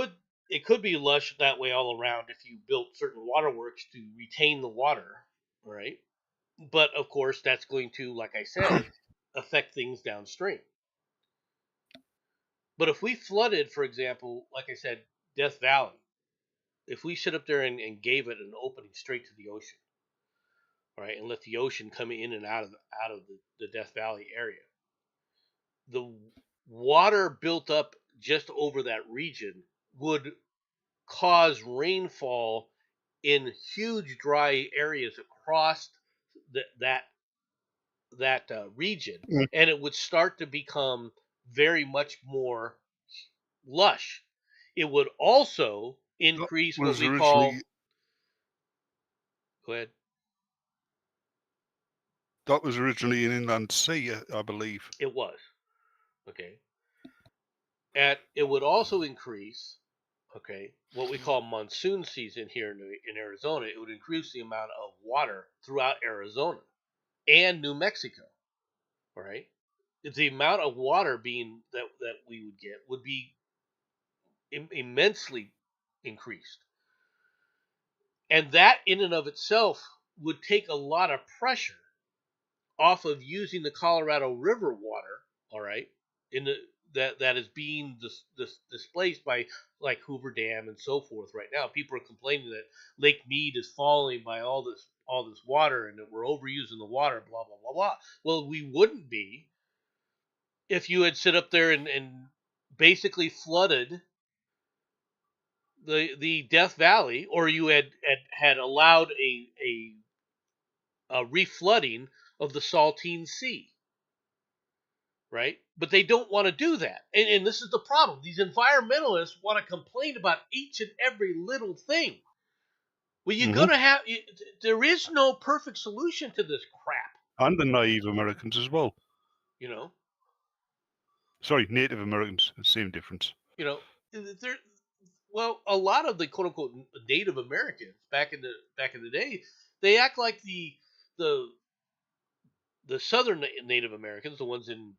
could be lush that way all around if you built certain waterworks to retain the water. All right, but of course that's going to, like I said, affect things downstream. But if we flooded, for example, like I said, Death Valley, if we sit up there and gave it an opening straight to the ocean, right, and let the ocean come in and out of the Death Valley area, the water built up just over that region would cause rainfall in huge dry areas across that region, Mm. and it would start to become very much more lush. It would also That increase what was we call. originally Go ahead. that was originally an inland sea, I believe. It was okay, and it would also increase. Okay, what we call monsoon season here in Arizona. It would increase the amount of water throughout Arizona and New Mexico. All right, the amount of water being that we would get would be immensely increased. And that in and of itself would take a lot of pressure off of using the Colorado River water, all right, in the that is being displaced by like Hoover Dam and so forth right now. People are complaining that Lake Mead is falling by all this water and that we're overusing the water, blah blah blah blah. Well, we wouldn't be if you had sit up there and basically flooded the Death Valley, or you had allowed a reflooding of the Saltine Sea, right? But they don't want to do that, and this is the problem. These environmentalists want to complain about each and every little thing. Well, you're Mm-hmm. gonna have. There is no perfect solution to this crap. And the naive Americans as well. You know. Sorry, Native Americans, same difference. You know. There. Well, a lot of the quote unquote Native Americans back in the day, they act like the the southern Native Americans, the ones in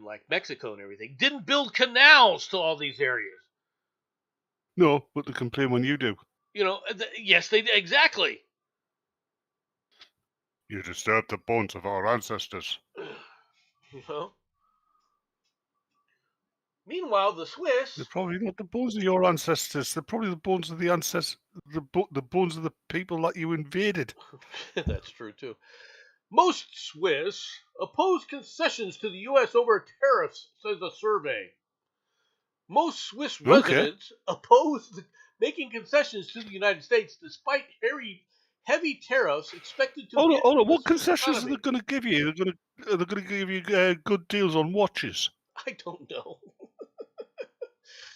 like Mexico and everything, didn't build canals to all these areas. No, but they complain when you do. You know, yes, they did exactly. You disturb the bones of our ancestors. You know. Meanwhile, the Swiss. They're probably not the bones of your ancestors. They're probably the bones of the ancestors, the bones of the people that you invaded. That's true too. Most Swiss oppose concessions to the U.S. over tariffs, says a survey. Most Swiss residents oppose making concessions to the United States despite heavy tariffs expected to hit Hold on. the What Swiss concessions are they economy. going to give you? Are they going to give you good deals on watches? I don't know.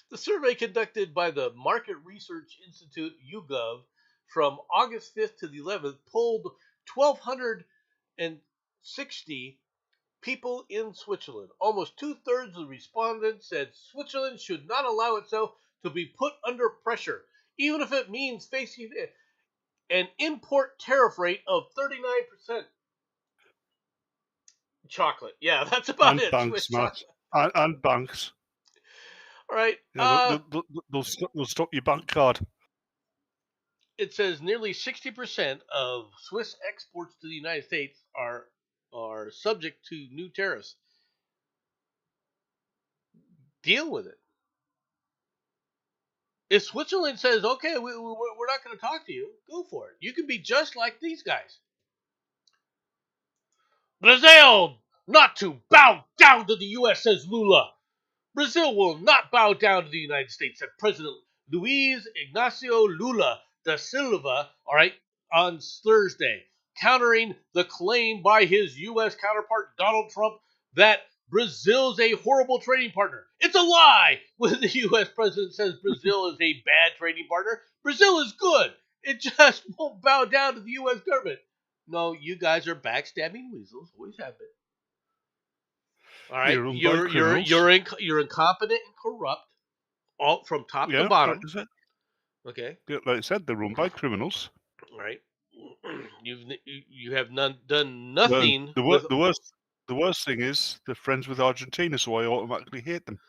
The survey conducted by the Market Research Institute YouGov from August 5th to the 11th polled 1,260 people in Switzerland. Almost 2/3 of the respondents said Switzerland should not allow itself to be put under pressure, even if it means facing an import tariff rate of 39%. Chocolate. Yeah, that's about And it. banks, Swiss Matt. chocolate. And banks. All right. Yeah, they'll stop your bank card. It says nearly 60% of Swiss exports to the United States are subject to new tariffs. Deal with it. If Switzerland says, okay, we're not going to talk to you, go for it. You can be just like these guys. Brazil, not to bow down to the U.S., says Lula. Brazil will not bow down to the United States, said President Luiz Ignacio Lula da Silva, all right, on Thursday, countering the claim by his U.S. counterpart Donald Trump that Brazil's a horrible trading partner. It's a lie when the U.S. president says Brazil is a bad trading partner. Brazil is good. It just won't bow down to the U.S. government. No, you guys are backstabbing weasels. Always have been. All right, You're run by criminals. you're incompetent and corrupt, all from top to Yeah, like bottom. I said. Okay, Yeah, like I said, they're run by criminals. all right. You have done The, nothing the, with. wor- the worst thing is they're friends with Argentina, so I automatically hate them.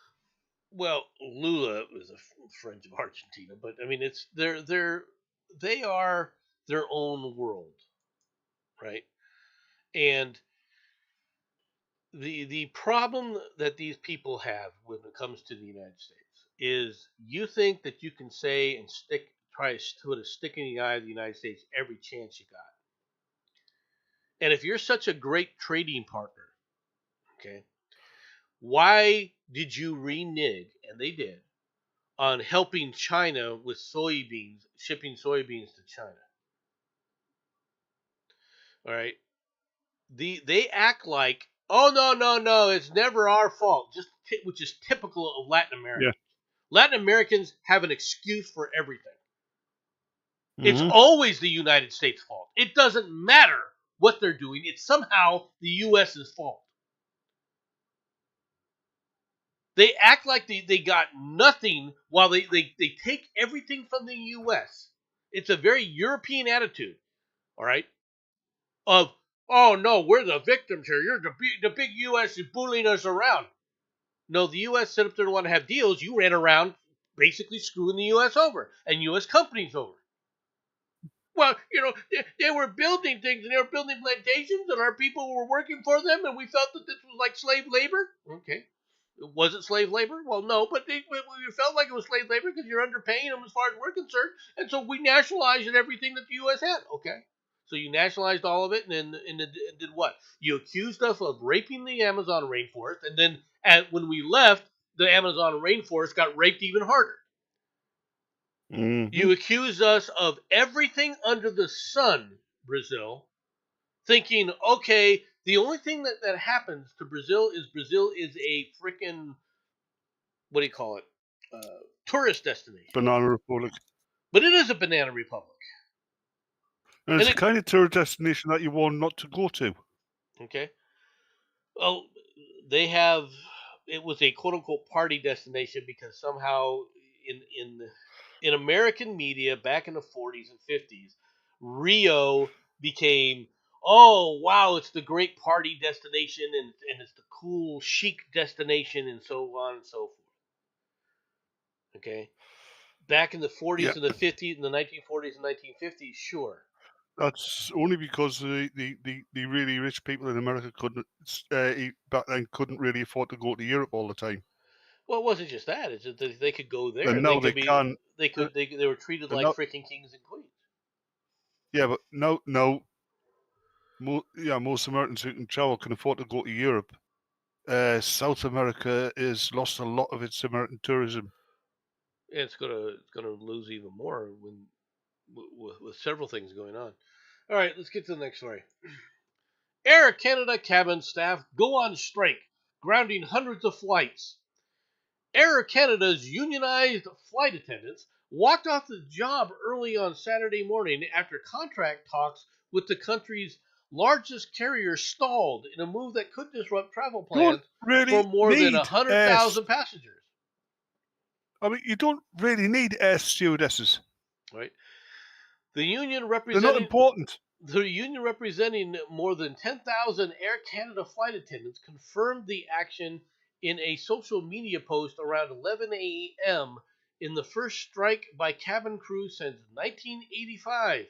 Well, Lula was a friend of Argentina, but I mean, they are their own world, right? And the problem that these people have when it comes to the United States is you think that you can say and try to put a stick in the eye of the United States every chance you got. And if you're such a great trading partner, okay, why did you renege, and they did, on helping China with soybeans, shipping soybeans to China? All right. They act like, oh no, it's never our fault, which is typical of Latin America. Yeah. Latin Americans have an excuse for everything. It's Mm-hmm. always the United States' fault. It doesn't matter what they're doing. It's somehow the U.S.'s fault. They act like they got nothing while they take everything from the U.S. It's a very European attitude, all right, of, oh no, we're the victims here. You're the big U.S. is bullying us around. No, the U.S. set up there to want to have deals. You ran around basically screwing the U.S. over and U.S. companies over. Well, they were building things and they were building plantations and our people were working for them and we felt that this was like slave labor. Okay. Was it slave labor? Well, no, but we felt like it was slave labor because you're underpaying them as far as we're concerned. And so we nationalized everything that the U.S. had. Okay. So you nationalized all of it and did what? You accused us of raping the Amazon rainforest. And then when we left, the Amazon rainforest got raped even harder. Mm-hmm. You accuse us of everything under the sun, Brazil, thinking, okay, the only thing that happens to Brazil is a freaking, what do you call it? Tourist destination. Banana Republic. But it is a banana republic. And it's the kind of tourist destination that you want not to go to. Okay. Well, it was a quote unquote party destination because somehow in American media back in the 40s and 50s, Rio became, oh wow, it's the great party destination and it's the cool chic destination and so on and so forth. Okay. Back in the 40s and the 50s, in the 1940s and 1950s, sure. That's only because the really rich people in America back then couldn't really afford to go to Europe all the time. Well, it wasn't just that; it's just that they could go there. And now they can. They were treated like freaking kings and queens. Yeah, but no, most Americans who can travel can afford to go to Europe. South America has lost a lot of its American tourism. It's gonna lose even more with several things going on. All right, let's get to the next story. Air Canada cabin staff go on strike, grounding hundreds of flights. Air Canada's unionized flight attendants walked off the job early on Saturday morning after contract talks with the country's largest carrier stalled in a move that could disrupt travel plans for more than 100,000 passengers. I mean, you don't really need air stewardesses. Right. The union They're not important. The union representing more than 10,000 Air Canada flight attendants confirmed the action in a social media post around 11 a.m. in the first strike by cabin crew since 1985.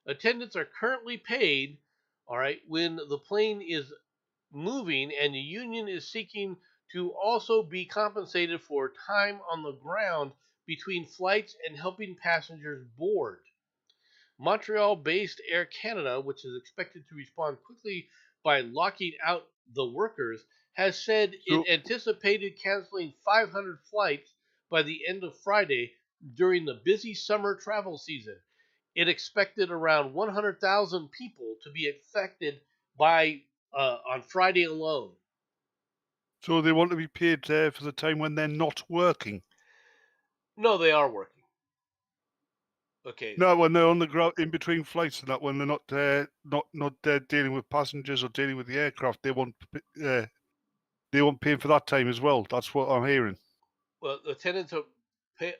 Attendants are currently paid, all right, when the plane is moving, and the union is seeking to also be compensated for time on the ground between flights and helping passengers board. Montreal based Air Canada, which is expected to respond quickly by locking out the workers, has said it So, anticipated canceling 500 flights by the end of Friday during the busy summer travel season. It expected around 100,000 people to be affected by on Friday alone. so they want to be paid for the time when they're not working. No, they are working. Okay. No, when they're on the ground in between flights and that, when they're not dealing with passengers or dealing with the aircraft, they want paying for that time as well. That's what I'm hearing. Well, attendants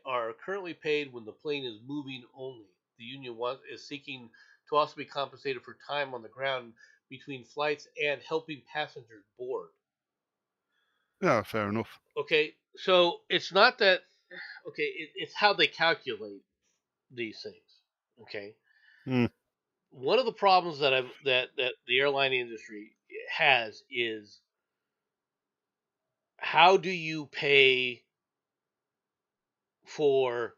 are currently paid when the plane is moving only. The union is seeking to also be compensated for time on the ground between flights and helping passengers board. Yeah, fair enough. Okay, so it's not that. Okay, it's how they calculate these things. Okay, Mm. one of the problems that the airline industry has is how do you pay for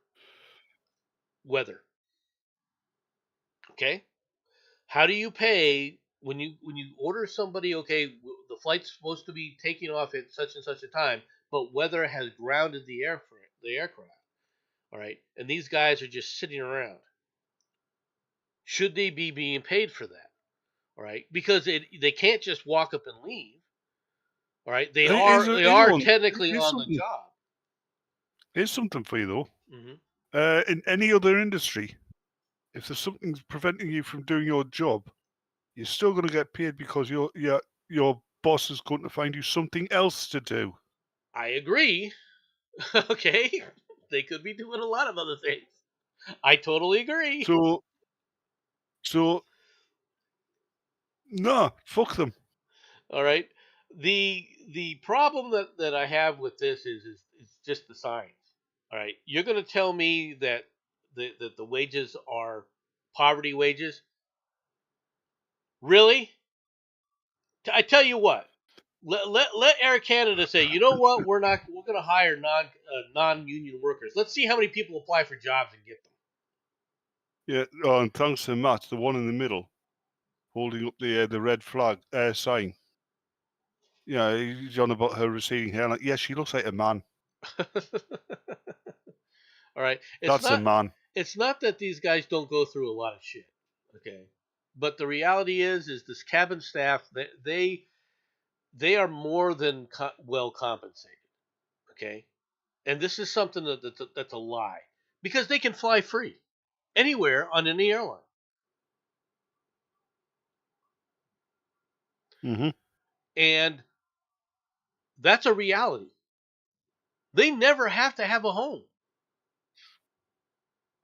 weather? Okay, how do you pay when you order somebody? Okay, the flight's supposed to be taking off at such and such a time, but weather has grounded the aircraft. All right, and these guys are just sitting around. Should they be being paid for that? All right, because they can't just walk up and leave. All right, they Here's are one. technically Here's on the something. job. Here's something for you though. Hmm. In any other industry, if there's something preventing you from doing your job, you're still going to get paid because your boss is going to find you something else to do. I agree. Okay, they could be doing a lot of other things. I totally agree. So so no, fuck them. All right. The problem that I have with this is just the science. All right. You're going to tell me that the wages are poverty wages? Really? I tell you what. Let Air Canada say, you know what? We're going to hire non union workers. Let's see how many people apply for jobs and get them. Yeah, oh, and thanks to Matt, the one in the middle, holding up the red flag sign. Yeah, he's on about her receding hair. Like, yeah, she looks like a man. All right. That's a man. It's not that these guys don't go through a lot of shit. Okay. But the reality is this cabin staff they are more than well compensated. Okay. And this is something that's a lie because they can fly free anywhere on any airline. Mm-hmm. And that's a reality. They never have to have a home.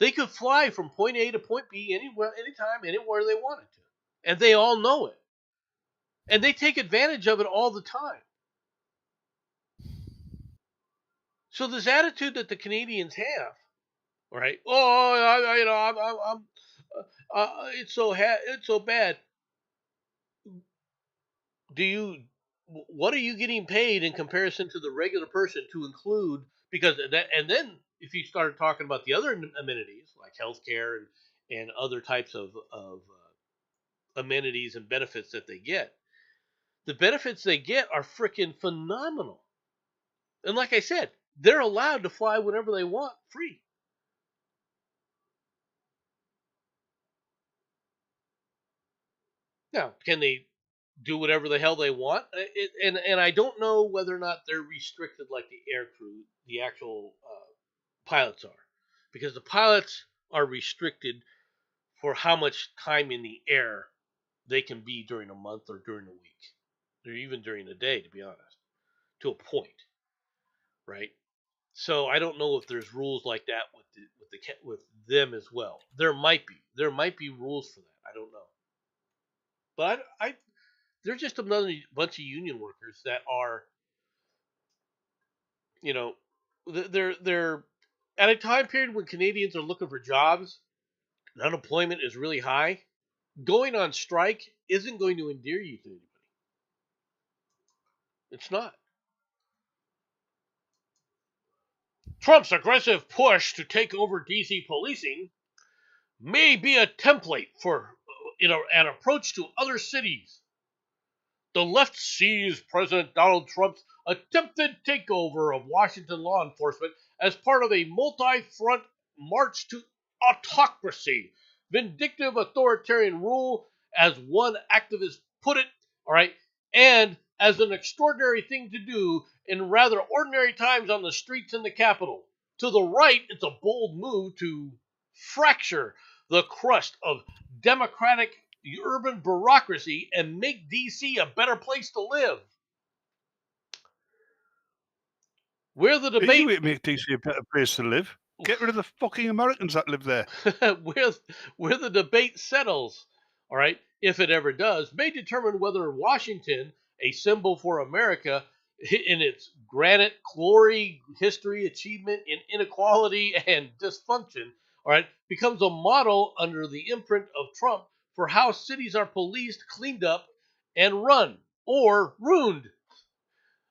They could fly from point A to point B anywhere, anytime, anywhere they wanted to. And they all know it. And they take advantage of it all the time. So this attitude that the Canadians have, right? Oh, it's so bad. Do you what are you getting paid in comparison to the regular person to include because that and then if you started talking about the other amenities like healthcare and other types of amenities and benefits that they get, the benefits they get are freaking phenomenal. And like I said, they're allowed to fly whenever they want free. Now, can they do whatever the hell they want? And I don't know whether or not they're restricted like the air crew, the actual pilots are, because the pilots are restricted for how much time in the air they can be during a month or during a week, or even during a day, to be honest, to a point, right? So I don't know if there's rules like that with them as well. There might be rules for that. I don't know, but they're just another bunch of union workers that are you know, they're at a time period when Canadians are looking for jobs, and unemployment is really high. Going on strike isn't going to endear you to anybody. It's not. Trump's aggressive push to take over DC policing may be a template for an approach to other cities. The left sees President Donald Trump's attempted takeover of Washington law enforcement as part of a multi-front march to autocracy, vindictive authoritarian rule, as one activist put it, all right, and as an extraordinary thing to do in rather ordinary times on the streets in the Capitol. To the right, it's a bold move to fracture the crust of democratic urban bureaucracy and make DC a better place to live. Where the Easy debate way to make DC a better place to live. Get rid of the fucking Americans that live there. where the debate settles, all right, if it ever does, may determine whether Washington, a symbol for America in its granite glory, history, achievement in inequality and dysfunction, all right, becomes a model under the imprint of Trump for how cities are policed, cleaned up, and run or ruined.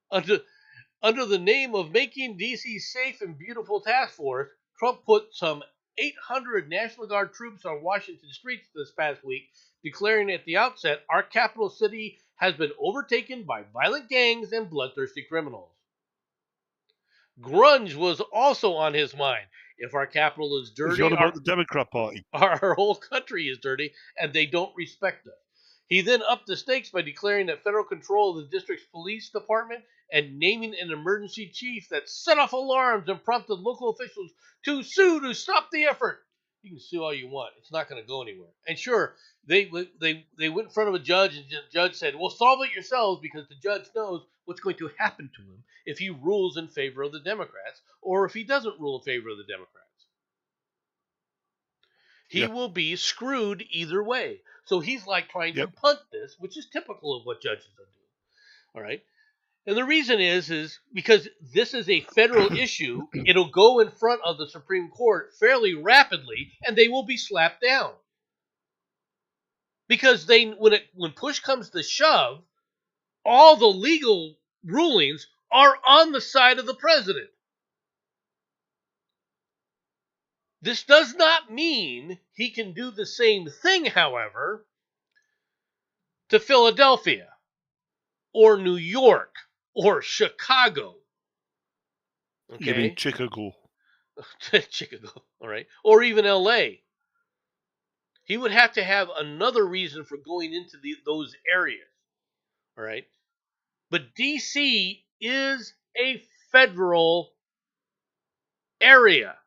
Under, under the name of making DC safe and beautiful task force, Trump put some 800 National Guard troops on Washington streets this past week, declaring at the outset our capital city has been overtaken by violent gangs and bloodthirsty criminals. Grunge was also on his mind. If our capital is He's dirty, on about the Democrat Party. our whole country is dirty, and they don't respect us. He then upped the stakes by declaring that federal control of the district's police department and naming an emergency chief that set off alarms and prompted local officials to sue to stop the effort. You can sue all you want; it's not going to go anywhere. And sure, they went in front of a judge, and the judge said, "Well, solve it yourselves," because the judge knows what's going to happen to him if he rules in favor of the Democrats or if he doesn't rule in favor of the Democrats. He Yeah. will be screwed either way. So he's like trying to Yep. punt this, which is typical of what judges do. All right. And the reason is because this is a federal issue, it'll go in front of the Supreme Court fairly rapidly, and they will be slapped down. Because when push comes to shove, all the legal rulings are on the side of the president. This does not mean he can do the same thing, however, to Philadelphia or New York or Chicago. You mean Okay? Chicago? Chicago, all right? Or even LA. He would have to have another reason for going into those areas, all right? But DC is a federal area.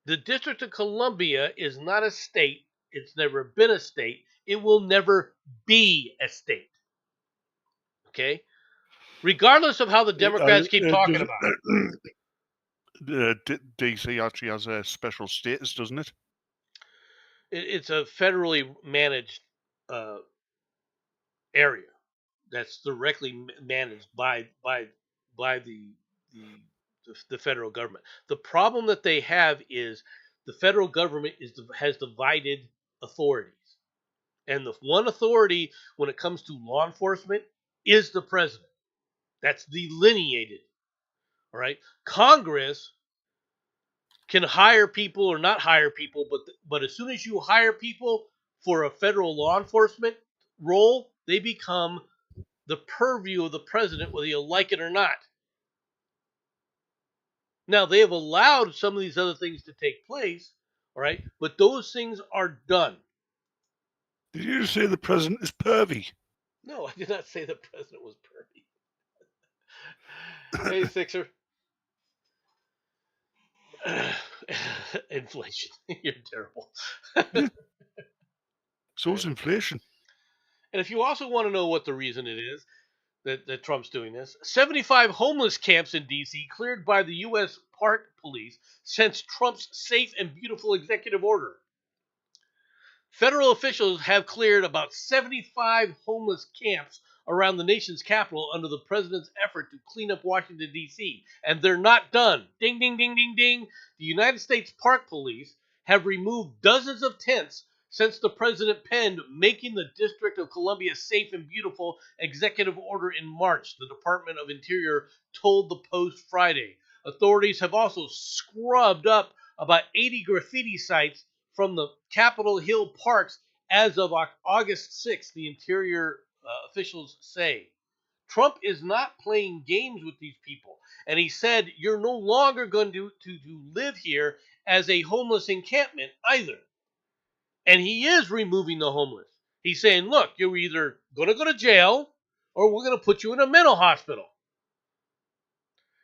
The District of Columbia is not a state. It's never been a state. It will never be a state. Okay? Regardless of how the Democrats keep talking about it. DC actually has a special status, doesn't it? It's a federally managed area that's directly managed by the federal government. The problem that they have is the federal government has divided authorities, and the one authority when it comes to law enforcement is the president. That's delineated. All right, Congress can hire people or not hire people, but as soon as you hire people for a federal law enforcement role, they become the purview of the president, whether you like it or not. Now, they have allowed some of these other things to take place, all right, but those things are done. Did you say the president is pervy? No, I did not say the president was pervy. Hey, Sixer. Inflation. You're terrible. So is inflation. And if you also want to know what the reason it is that Trump's doing this, 75 homeless camps in D.C. cleared by the U.S. Park Police since Trump's safe and beautiful executive order. Federal officials have cleared about 75 homeless camps around the nation's capital under the president's effort to clean up Washington, D.C. And they're not done. Ding, ding, ding, ding, ding. The United States Park Police have removed dozens of tents since the president penned Making the District of Columbia Safe and Beautiful executive order in March, the Department of Interior told the Post Friday. Authorities have also scrubbed up about 80 graffiti sites from the Capitol Hill parks as of August 6th, the Interior officials say. Trump is not playing games with these people. And he said, you're no longer going to live here as a homeless encampment either. And he is removing the homeless. He's saying, look, you're either going to go to jail or we're going to put you in a mental hospital.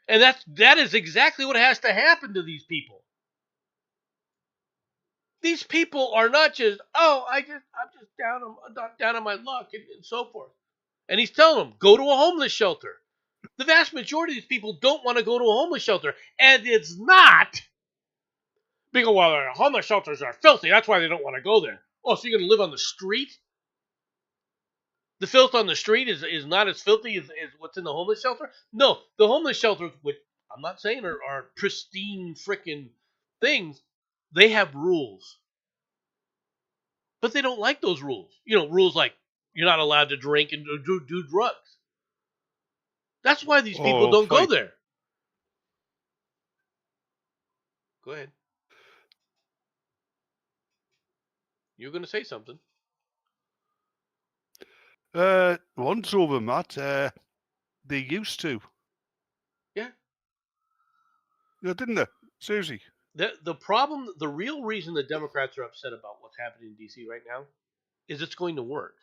And that is exactly what has to happen to these people. These people are not just, I'm just down on my luck and so forth. And he's telling them, go to a homeless shelter. The vast majority of these people don't want to go to a homeless shelter. And it's not because, well, homeless shelters are filthy. That's why they don't want to go there. Oh, so you're going to live on the street? The filth on the street is not as filthy as what's in the homeless shelter? No, the homeless shelters, which I'm not saying are pristine freaking things, they have rules. But they don't like those rules. Rules like you're not allowed to drink and do drugs. That's why these people don't go there. Go ahead. You're going to say something. Once over, Matt. They used to. Yeah. Yeah, didn't they? Seriously. The problem, the real reason the Democrats are upset about what's happening in D.C. right now is it's going to work.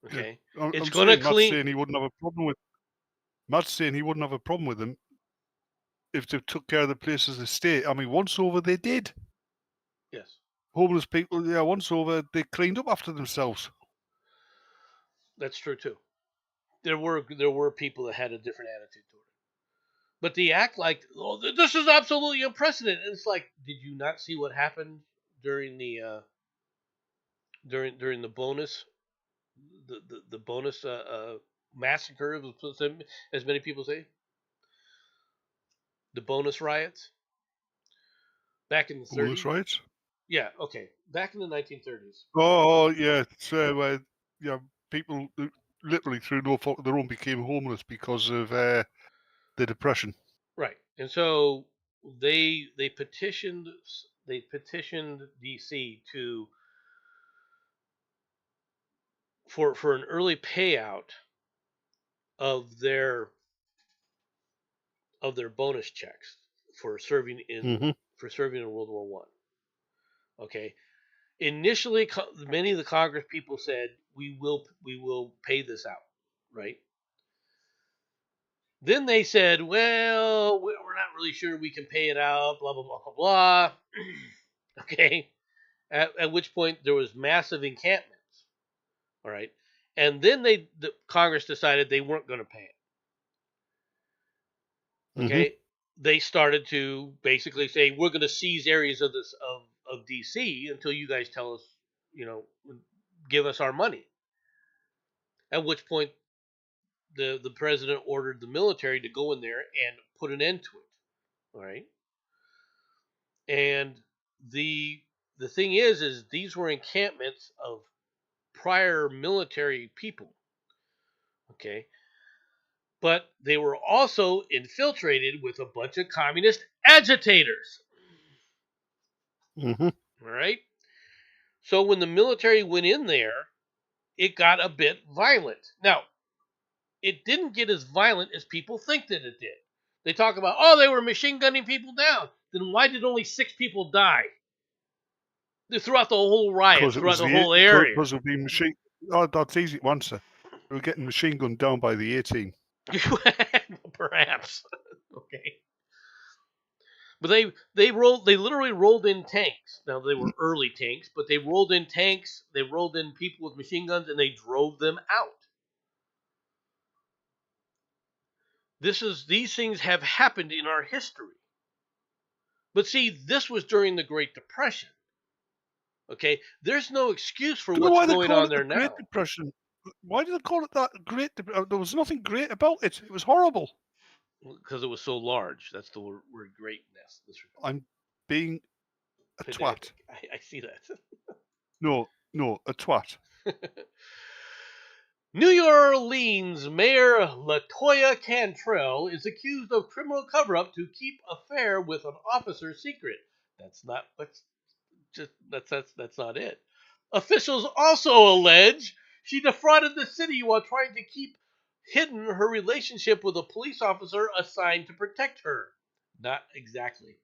Okay? Yeah. It's going to clean. Matt's saying he wouldn't have a problem with. Matt's saying he wouldn't have a problem with them if they took care of the places they stay. I mean, once over, they did. Yes. Homeless people, yeah, once over, they cleaned up after themselves. That's true too. There were people that had a different attitude toward it, but they act like, oh, this is absolutely unprecedented. And it's like, did you not see what happened during the during the bonus, the bonus massacre, as many people say, the bonus riots back in the 30s? Bonus riots? Yeah, okay, back in the 1930s. Oh yeah, so yeah, people literally through no fault of their own became homeless because of the depression. Right, and so they petitioned DC for an early payout of their bonus checks for serving in World War One. Okay, initially many of the Congress people said we will pay this out, right? Then they said, well, we're not really sure we can pay it out, blah blah blah blah blah. Okay, at which point there was massive encampments. All right, and then the Congress decided they weren't going to pay it. Okay, they started to basically say we're going to seize areas of DC until you guys tell us, give us our money. At which point the president ordered the military to go in there and put an end to it. All right, and the thing is these were encampments of prior military people. Okay. But they were also infiltrated with a bunch of communist agitators. All right. So when the military went in there, it got a bit violent. Now, it didn't get as violent as people think that it did. They talk about, they were machine gunning people down. Then why did only 6 people die? Throughout the whole riot, throughout the whole area. Because of the machine. Oh, that's easy to answer. They were getting machine gunned down by the A-team. Perhaps. Okay. But they literally rolled in tanks. Now they were early tanks, but they rolled in tanks, they rolled in people with machine guns, and they drove them out. These things have happened in our history. But see, this was during the Great Depression. Okay? There's no excuse for what's going on there now. Great Depression. Why did they call it that? Great. There was nothing great about it. It was horrible. Because it was so large. That's the word greatness. I'm being a twat. Pedantic. I see that. No, a twat. New Orleans Mayor LaToya Cantrell is accused of criminal cover-up to keep affair with an officer secret. That's not what's just that's not it. Officials also allege she defrauded the city while trying to keep hidden her relationship with a police officer assigned to protect her. Not exactly.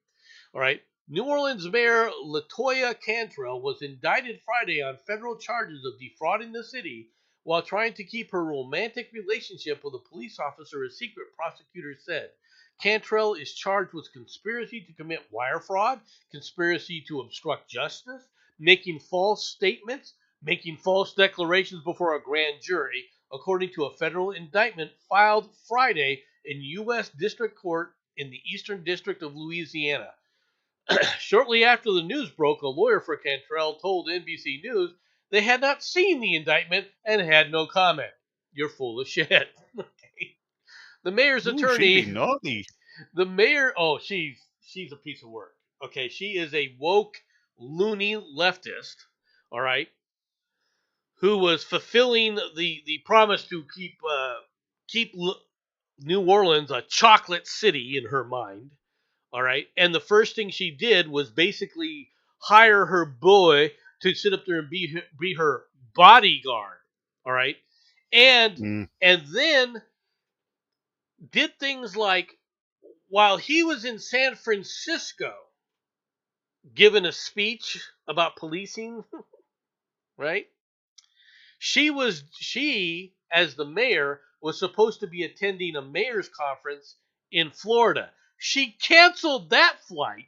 All right. New Orleans Mayor LaToya Cantrell was indicted Friday on federal charges of defrauding the city while trying to keep her romantic relationship with a police officer a secret, prosecutors said. Cantrell is charged with conspiracy to commit wire fraud, conspiracy to obstruct justice, making false statements, making false declarations before a grand jury, according to a federal indictment filed Friday in U.S. District Court in the Eastern District of Louisiana. Shortly after the news broke, a lawyer for Cantrell told NBC News they had not seen the indictment and had no comment. You're full of shit. Okay. The mayor's Ooh, she'd be attorney, naughty. the mayor, oh, she's a piece of work. Okay, she is a woke, loony leftist. All right, who was fulfilling the promise to keep New Orleans a chocolate city in her mind. All right. And the first thing she did was basically hire her boy to sit up there and be her bodyguard. All right. And Mm. and then did things like while he was in San Francisco giving a speech about policing, right? She as the mayor was supposed to be attending a mayor's conference in Florida. She canceled that flight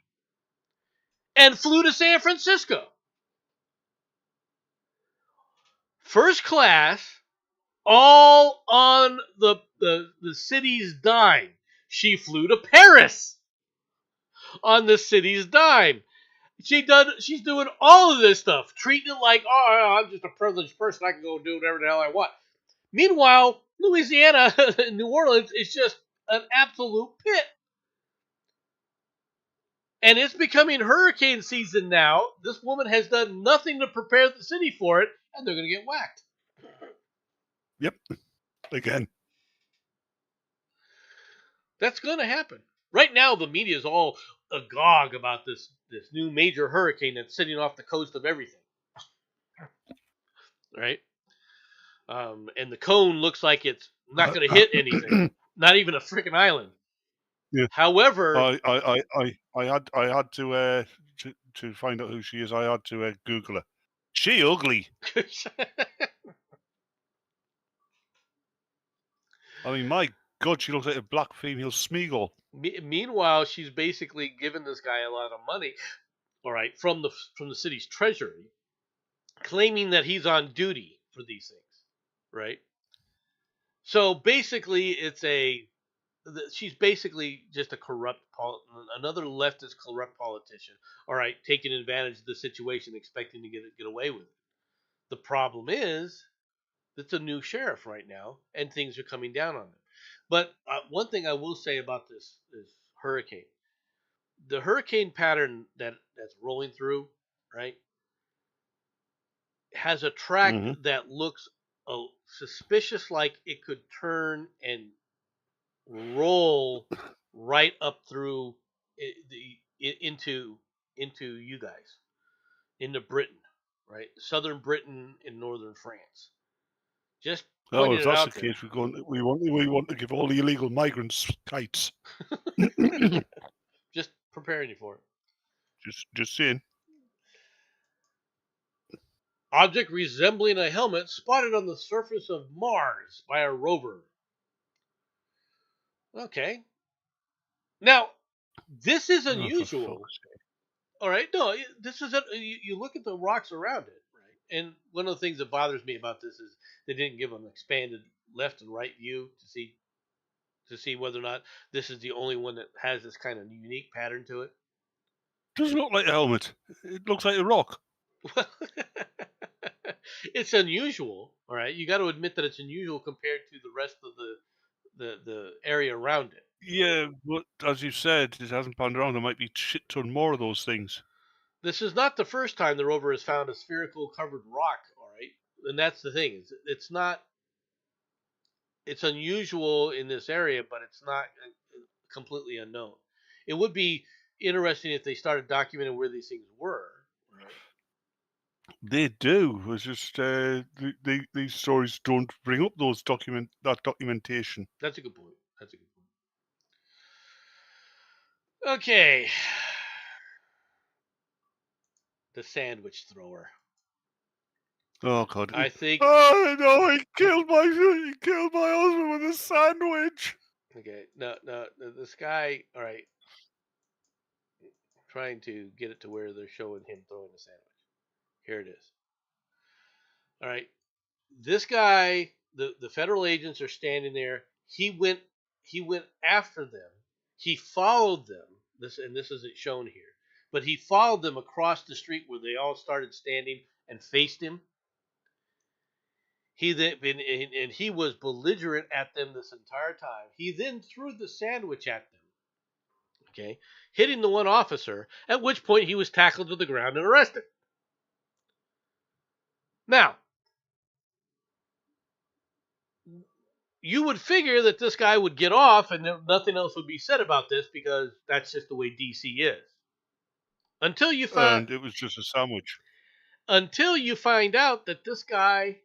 and flew to San Francisco. First class, all on the city's dime. She flew to Paris on the city's dime. She's doing all of this stuff, treating it like, oh, I'm just a privileged person. I can go do whatever the hell I want. Meanwhile, Louisiana, New Orleans, is just an absolute pit. And it's becoming hurricane season now. This woman has done nothing to prepare the city for it, and they're going to get whacked. Yep. Again. That's going to happen. Right now, the media is all agog about this new major hurricane that's sitting off the coast of everything. Right? And the cone looks like it's not going to hit anything, not even a freaking island. Yeah. However, I had to find out who she is. I had to Google her. She ugly. I mean, my God, she looks like a black female Smeagol. Meanwhile, she's basically given this guy a lot of money, all right, from the city's treasury, claiming that he's on duty for these things, right? So basically, she's basically just a another leftist corrupt politician. All right, taking advantage of the situation, expecting to get away with it. The problem is it's a new sheriff right now, and things are coming down on him. But one thing I will say about this hurricane, the hurricane pattern that's rolling through, right, has a track that looks suspicious, like it could turn and roll right up through into you guys, into Britain, right? Southern Britain and northern France. Just pointing if it that's out the there. case, we want to give all the illegal migrants kites. Just preparing you for it. Just saying. Object resembling a helmet spotted on the surface of Mars by a rover. Okay. Now, this is unusual. All right. No, this is you look at the rocks around it, right? And one of the things that bothers me about this is they didn't give an expanded left and right view to see whether or not this is the only one that has this kind of unique pattern to it. Doesn't look like a helmet. It looks like a rock. It's unusual, all right. You got to admit that it's unusual compared to the rest of the area around it. Yeah, but as you said, it hasn't panned around. There might be shit ton more of those things. This is not the first time the rover has found a spherical covered rock, all right. And that's the thing. It's not. It's unusual in this area, but it's not completely unknown. It would be interesting if they started documenting where these things were. Right? They do. It's just these stories don't bring up that documentation. That's a good point. That's a good point. Okay. The sandwich thrower. Oh God! I think. Oh no! He killed my husband with a sandwich. Okay. No. This guy. All right. Trying to get it to where they're showing him throwing the sandwich. Here it is. All right. This guy. The federal agents are standing there. He went after them. He followed them. This isn't shown here, but he followed them across the street where they all started standing and faced him. And he was belligerent at them this entire time. He then threw the sandwich at them, okay, hitting the one officer, at which point he was tackled to the ground and arrested. Now, you would figure that this guy would get off and nothing else would be said about this because that's just the way DC is. Until you find And it was just a sandwich. until you find out that this guy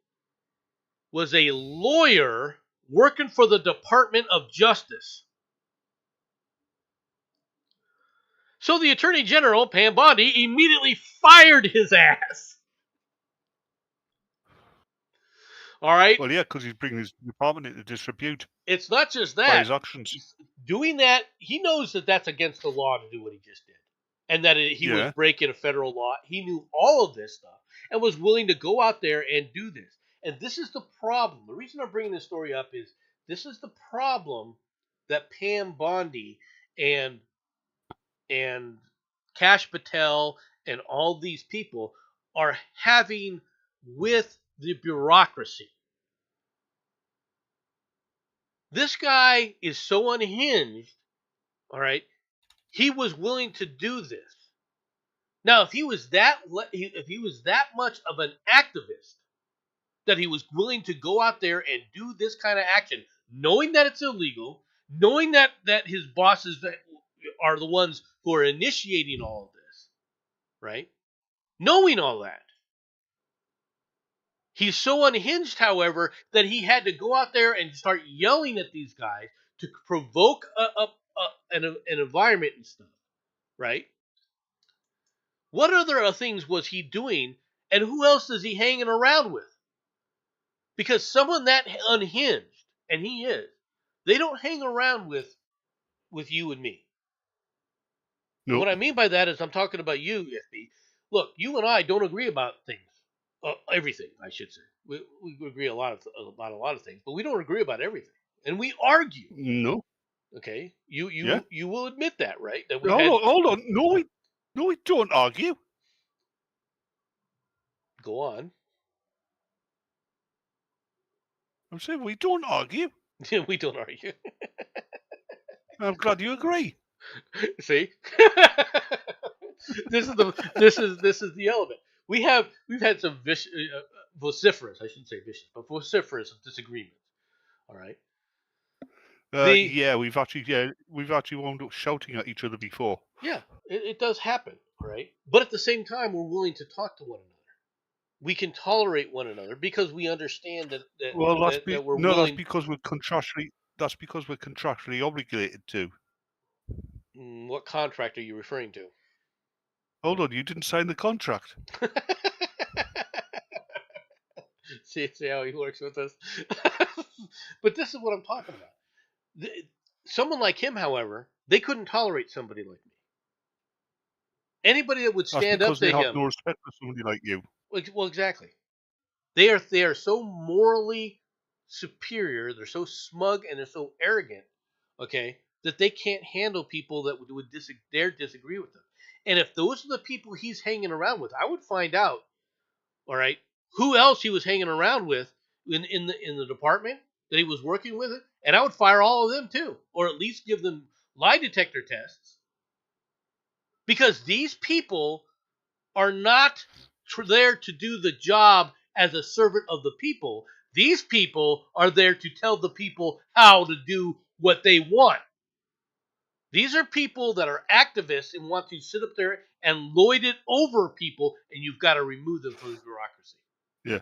was a lawyer working for the Department of Justice. So the Attorney General, Pam Bondi, immediately fired his ass. All right? Well, yeah, because he's bringing his department into disrepute It's not just by that. his actions. Doing that, he knows that that's against the law to do what he just did. And that he was Yeah. breaking a federal law. He knew all of this stuff and was willing to go out there and do this. And this is the problem. The reason I'm bringing this story up is this is the problem that Pam Bondi and Kash Patel and all these people are having with the bureaucracy. This guy is so unhinged, all right? He was willing to do this. Now, if he was that much of an activist that he was willing to go out there and do this kind of action, knowing that it's illegal, knowing that his bosses that are the ones who are initiating all of this, right? Knowing all that. He's so unhinged, however, that he had to go out there and start yelling at these guys to provoke an environment and stuff, right? What other things was he doing, and who else is he hanging around with? Because someone that unhinged, and he is, they don't hang around with you and me. No. What I mean by that is I'm talking about you, FB. Look, you and I don't agree about things. Everything, I should say. We agree about a lot of things, but we don't agree about everything, and we argue. No. Okay, you Yeah. you will admit that, right? That Hold on. No, we don't argue. Go on. I'm saying we don't argue. We don't argue. I'm glad you agree. See, this is the element. We've had some vociferous, I shouldn't say vicious, but vociferous disagreements. All right. Yeah, we've actually wound up shouting at each other before. Yeah, it does happen, right? But at the same time, we're willing to talk to one another. We can tolerate one another because we understand that we're willing. That's because we're contractually obligated to. What contract are you referring to? Hold on, you didn't sign the contract. see how he works with us. But this is what I'm talking about. Someone like him, however, they couldn't tolerate somebody like me. Anybody that would stand up to him. They have no respect for somebody like you. Well, exactly. They are so morally superior. They're so smug and they're so arrogant. Okay, that they can't handle people that would dare disagree with them. And if those are the people he's hanging around with, I would find out. All right, who else he was hanging around with in the department that he was working with, and I would fire all of them too, or at least give them lie detector tests, because these people are not there to do the job as a servant of the people. These people are there to tell the people how to do what they want. These are people that are activists and want to sit up there and lord it over people, and you've got to remove them from the bureaucracy. Yeah.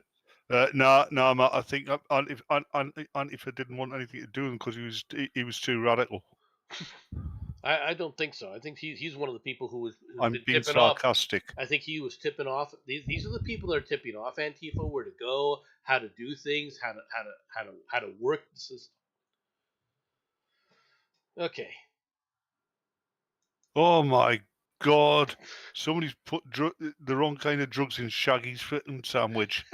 No, Matt, I think Antifa didn't want anything to do with him because he was too radical. I don't think so. I think he's one of the people who's I'm been being tipping off. sarcastic. I think he was tipping off. These are the people that are tipping off Antifa, where to go, how to do things, how to work the system. Okay. Oh my God! Somebody's put the wrong kind of drugs in Shaggy's fitting sandwich.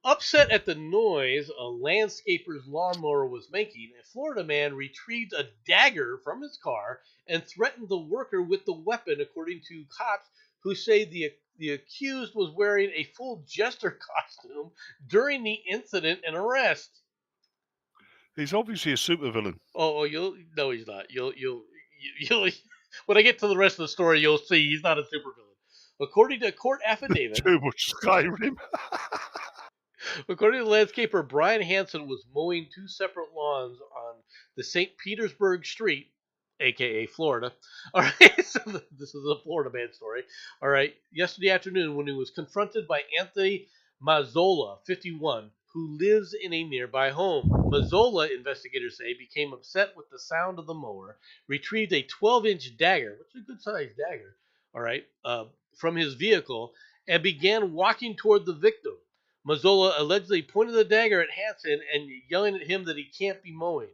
Upset at the noise a landscaper's lawnmower was making, a Florida man retrieved a dagger from his car and threatened the worker with the weapon, according to cops who say the accused was wearing a full jester costume during the incident and arrest. He's obviously a supervillain. Oh, no, he's not. You'll when I get to the rest of the story, you'll see he's not a supervillain. According to a court affidavit, Too much Skyrim. according to the landscaper, Brian Hansen was mowing two separate lawns on the St. Petersburg Street, aka Florida. All right, so this is a Florida man story. All right, yesterday afternoon when he was confronted by Anthony Mazzola, 51, who lives in a nearby home. Mazzola, investigators say, became upset with the sound of the mower, retrieved a 12-inch dagger, which is a good-sized dagger, all right, from his vehicle, and began walking toward the victim. Mazzola allegedly pointed the dagger at Hansen and yelling at him that he can't be mowing.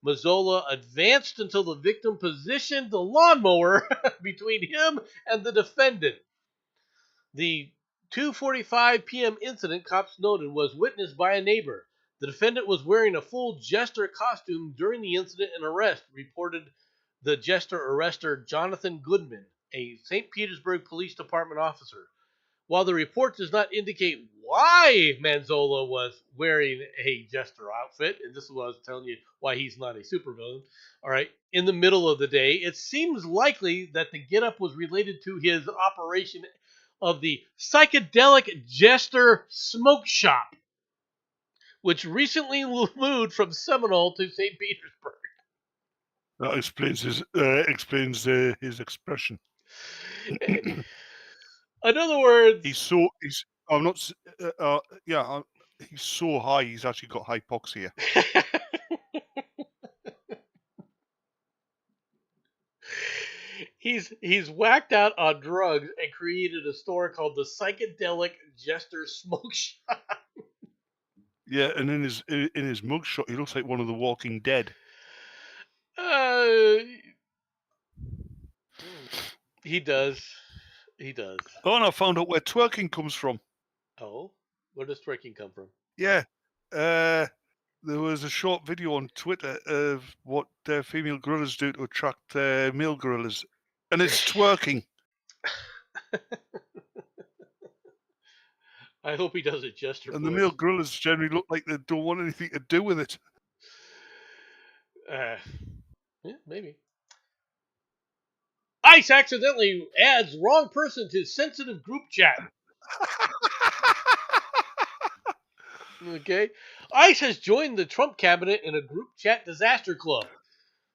Mazzola advanced until the victim positioned the lawnmower between him and the defendant. The 2:45 p.m. incident, cops noted, was witnessed by a neighbor. The defendant was wearing a full jester costume during the incident and arrest, reported the jester arrestor Jonathan Goodman, a St. Petersburg Police Department officer. While the report does not indicate why Manzola was wearing a jester outfit, and this is what I was telling you why he's not a supervillain, all right, in the middle of the day, it seems likely that the getup was related to his operation of the psychedelic jester smoke shop, which recently moved from Seminole to St. Petersburg. That explains his expression. In other words, he's so high. He's actually got hypoxia. He's whacked out on drugs and created a store called the Psychedelic Jester Smoke Shop. Yeah, and in his mugshot, he looks like one of the Walking Dead. He does. He does. Oh, and I found out where twerking comes from. Oh, where does twerking come from? Yeah, there was a short video on Twitter of what female gorillas do to attract male gorillas, and it's twerking. I hope he does it just for. And the male gorillas generally look like they don't want anything to do with it. Yeah, maybe. ICE accidentally adds wrong person to sensitive group chat. Okay. ICE has joined the Trump cabinet in a group chat disaster club.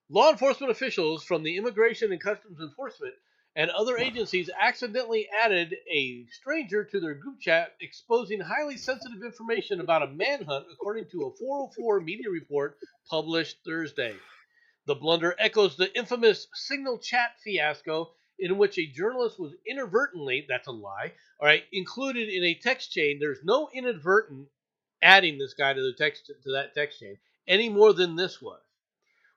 Law enforcement officials from the Immigration and Customs Enforcement and other agencies accidentally added a stranger to their group chat, exposing highly sensitive information about a manhunt, according to a 404 media report published Thursday. The blunder echoes the infamous Signal chat fiasco, in which a journalist was inadvertently, that's a lie, all right, included in a text chain. There's no inadvertent adding this guy to that text chain any more than this was,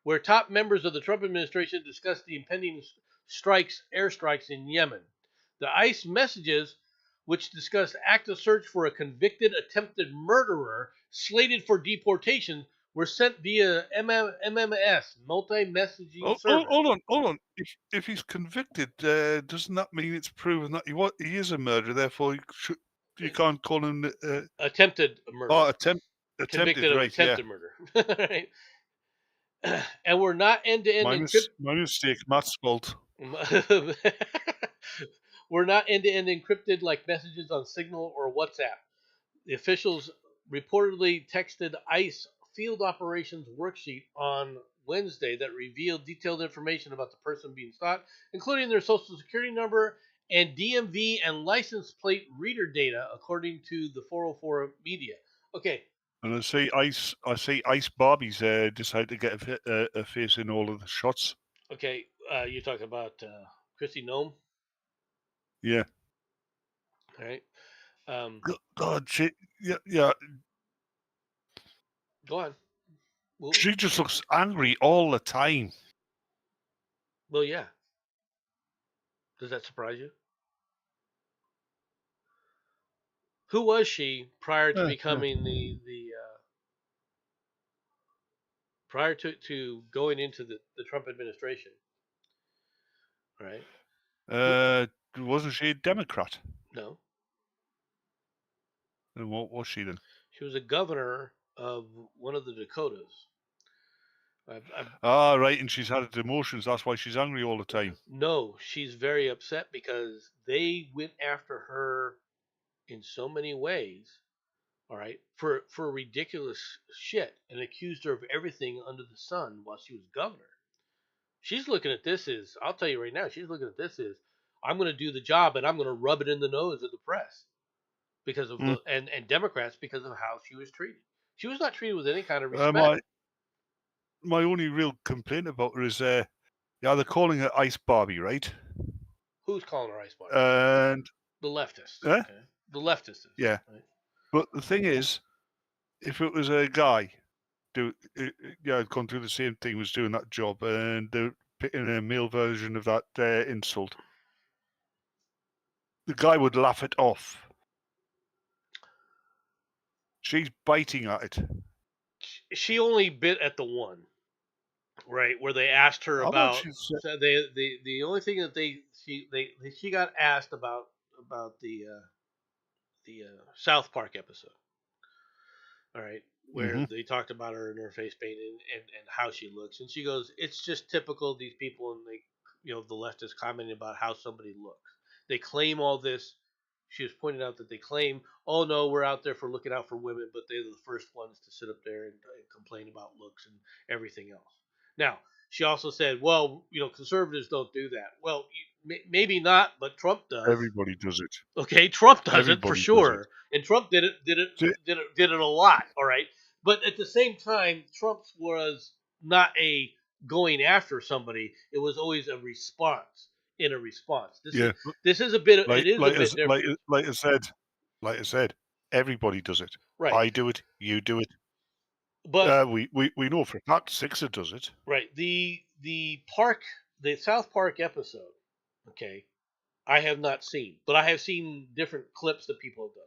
where top members of the Trump administration discussed the impending airstrikes in Yemen. The ICE messages, which discussed active search for a convicted attempted murderer slated for deportation, were sent via MMS, multi-messaging service. Hold on. If he's convicted, doesn't that mean it's proven that he is a murderer? Therefore, you can't call him. Attempted murder. Attempted, Convicted of right? Yeah. attempted murder. Right? And we're not end-to-end My mistake. Matt's fault. we're not end-to-end encrypted like messages on Signal or WhatsApp. The officials reportedly texted ICE field operations worksheet on Wednesday that revealed detailed information about the person being sought, including their social security number and DMV and license plate reader data, according to the 404 media. Okay. And I see Ice Barbie's decided to get a face in all of the shots. Okay, you're talking about Chrissy Nome? Yeah. All right. God, yeah. Go on. Well, She just looks angry all the time. well, yeah. Does that surprise you? Who was she prior to becoming the prior to going into the Trump administration? All right. Wasn't she a Democrat? No, And what was she then? she was a governor of one of the Dakotas. Right, and she's had emotions. That's why she's angry all the time. No, she's very upset because they went after her in so many ways. All right, for ridiculous shit, and accused her of everything under the sun while she was governor. She's looking at this as, I'll tell you right now, she's looking at this as, I'm going to do the job and I'm going to rub it in the nose of the press because of the and Democrats because of how she was treated. She was not treated with any kind of respect. My only real complaint about her is, they're calling her Ice Barbie, right? Who's calling her Ice Barbie? And the leftists. Okay. The leftists. Yeah. Right? But the thing is, if it was a guy, had gone through the same thing, was doing that job, and they're picking a male version of that insult, the guy would laugh it off. She's biting at it. She only bit at the one, right, where they asked her about. So the only thing that she got asked about the South Park episode. All right, where they talked about her and her face paint and how she looks, and she goes, "It's just typical of these people," and they, the leftists commenting about how somebody looks. They claim all this. She was pointing out that they claim, "Oh no, we're out there for looking out for women," but they're the first ones to sit up there and complain about looks and everything else. Now, she also said, "Well, conservatives don't do that." Well, maybe not, but Trump does. Everybody does it. Okay, Trump does it for sure, and Trump did it a lot. All right, but at the same time, Trump was not a going after somebody. It was always a response in a response. This is a bit. It is a bit different. Like I said, everybody does it. Right. I do it. You do it. But we know for a fact Sixer does it. Right. The South Park episode. Okay, I have not seen, but I have seen different clips that people have done.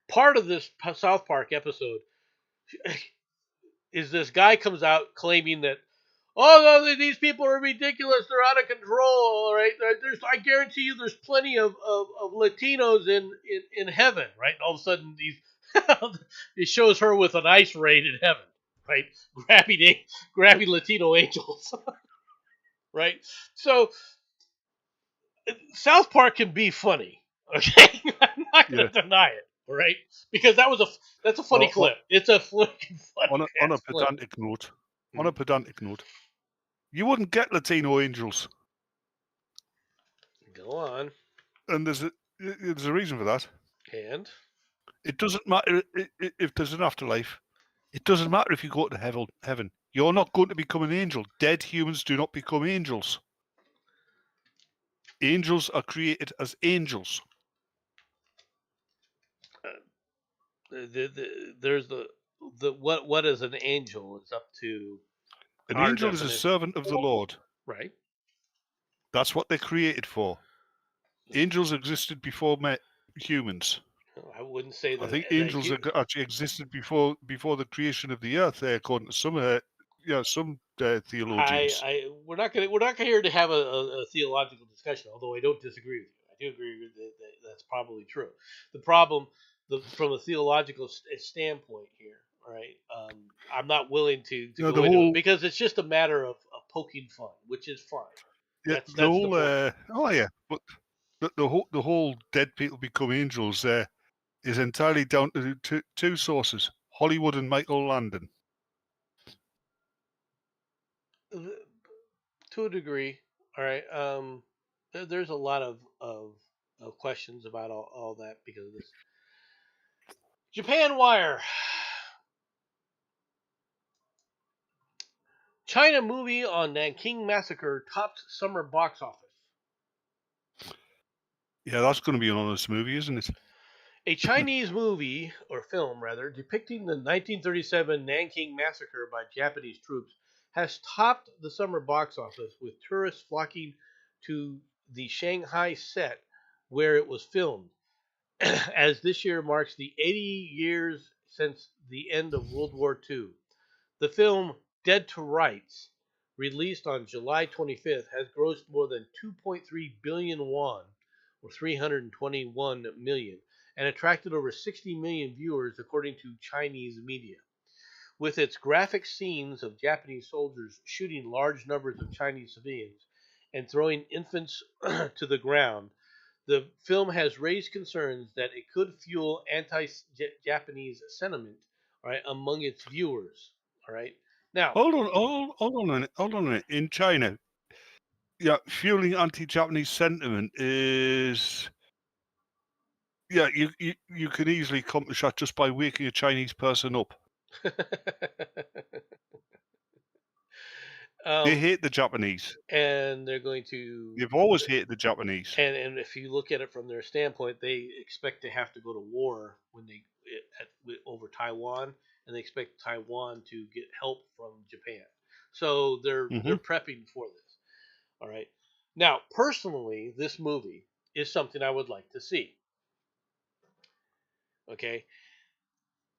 Part of this South Park episode is this guy comes out claiming that, oh no, these people are ridiculous, they're out of control, right? I guarantee you, there's plenty of Latinos in heaven, right? And all of a sudden, it shows her with an ice raid in heaven, right? Grabbing Latino angels, right? So South Park can be funny, okay? I'm not going to deny it, right? Because that's a funny clip. It's a funny on a pedantic note. On a pedantic note, you wouldn't get Latino angels. Go on. And there's a reason for that. And it doesn't matter if there's an afterlife. It doesn't matter if you go to heaven. You're not going to become an angel. Dead humans do not become angels. Angels are created as angels. There's what is an angel? It's up to an angel is a servant of the Lord. Right. That's what they're created for. Angels existed before humans. I wouldn't say that. I think angels actually existed before the creation of the earth. According to some theologians. We're not here to have a theological discussion. Although I don't disagree with you, I do agree that that's probably true. The problem from a theological standpoint here. All right, I'm not willing to You know, the go into it whole because it's just a matter of poking fun, which is fine. yeah, the That's the whole point. oh yeah, but the whole dead people become angels is entirely down to two sources: Hollywood and Michael Landon. To a degree. All right. There's a lot of questions about all that because of this. Japan Wire. China movie on Nanking Massacre topped summer box office. Yeah, that's going to be an honest movie, isn't it? A Chinese movie, or film rather, depicting the 1937 Nanking Massacre by Japanese troops has topped the summer box office with tourists flocking to the Shanghai set where it was filmed, as this year marks the 80 years since the end of World War II. The film Dead to Rights, released on July 25th, has grossed more than 2.3 billion won, or 321 million, and attracted over 60 million viewers according to Chinese media. With its graphic scenes of Japanese soldiers shooting large numbers of Chinese civilians and throwing infants to the ground, the film has raised concerns that it could fuel anti-Japanese sentiment, right, among its viewers. All right. Now, Hold on a minute. Hold on a minute. In China, yeah, fueling anti-Japanese sentiment is you can easily accomplish that just by waking a Chinese person up. They hate the Japanese. and they're going to, They've always hated the Japanese. and if you look at it from their standpoint, they expect to have to go to war when over Taiwan, and they expect Taiwan to get help from Japan. So they're prepping for this. All right. Now, personally, this movie is something I would like to see. Okay,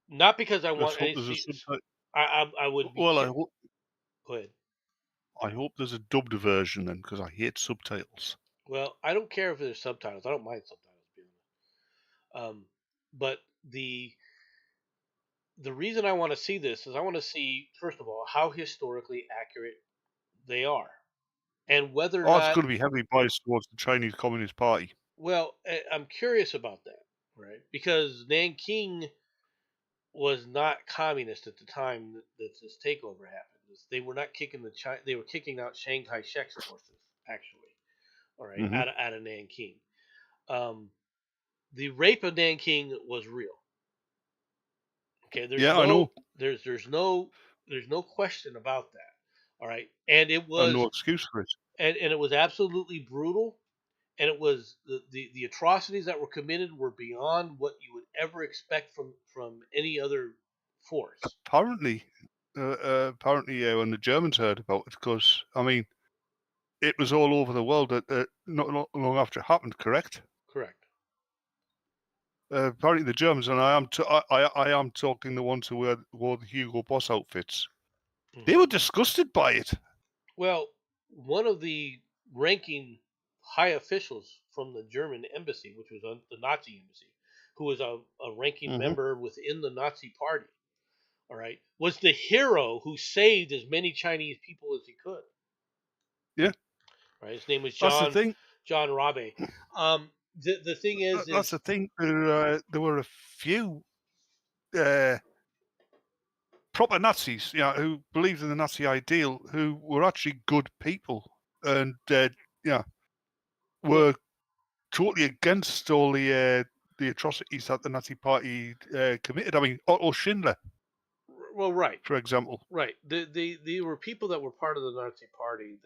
not because I Let's want hope any. there's a subtitle. I would be. Well, Go ahead. I hope there's a dubbed version then, because I hate subtitles. Well, I don't care if there's subtitles. I don't mind subtitles, to be honest. But the reason I want to see this is I want to see, first of all, how historically accurate they are, and whether or Oh, it's not. going to be heavily biased towards the Chinese Communist Party. Well, I'm curious about that, right? Because Nanking was not communist at the time that this takeover happened. They were not kicking they were kicking out Chiang Kai-shek's forces, actually. All right, out of Nanking. The rape of Nanking was real. Okay, I know. There's no question about that. All right, and it And was no excuse for it. and it was absolutely brutal, and it was the atrocities that were committed were beyond what you would ever expect from any other force. Apparently, when the Germans heard about it, because I mean, it was all over the world not long after it happened. Correct. Correct. Apparently, the Germans, and I am talking the ones who wore the Hugo Boss outfits. They were disgusted by it. Well, one of the ranking high officials from the German embassy, which was the Nazi embassy, who was a ranking member within the Nazi party, all right, was the hero who saved as many Chinese people as he could. Yeah. Right. His name was That's the thing. John Rabe. The thing is, that's the thing. There were a few proper Nazis, who believed in the Nazi ideal, who were actually good people, and were totally against all the atrocities that the Nazi Party committed. I mean, Otto Schindler. Well, right. For example. Right. They were people that were part of the Nazi Party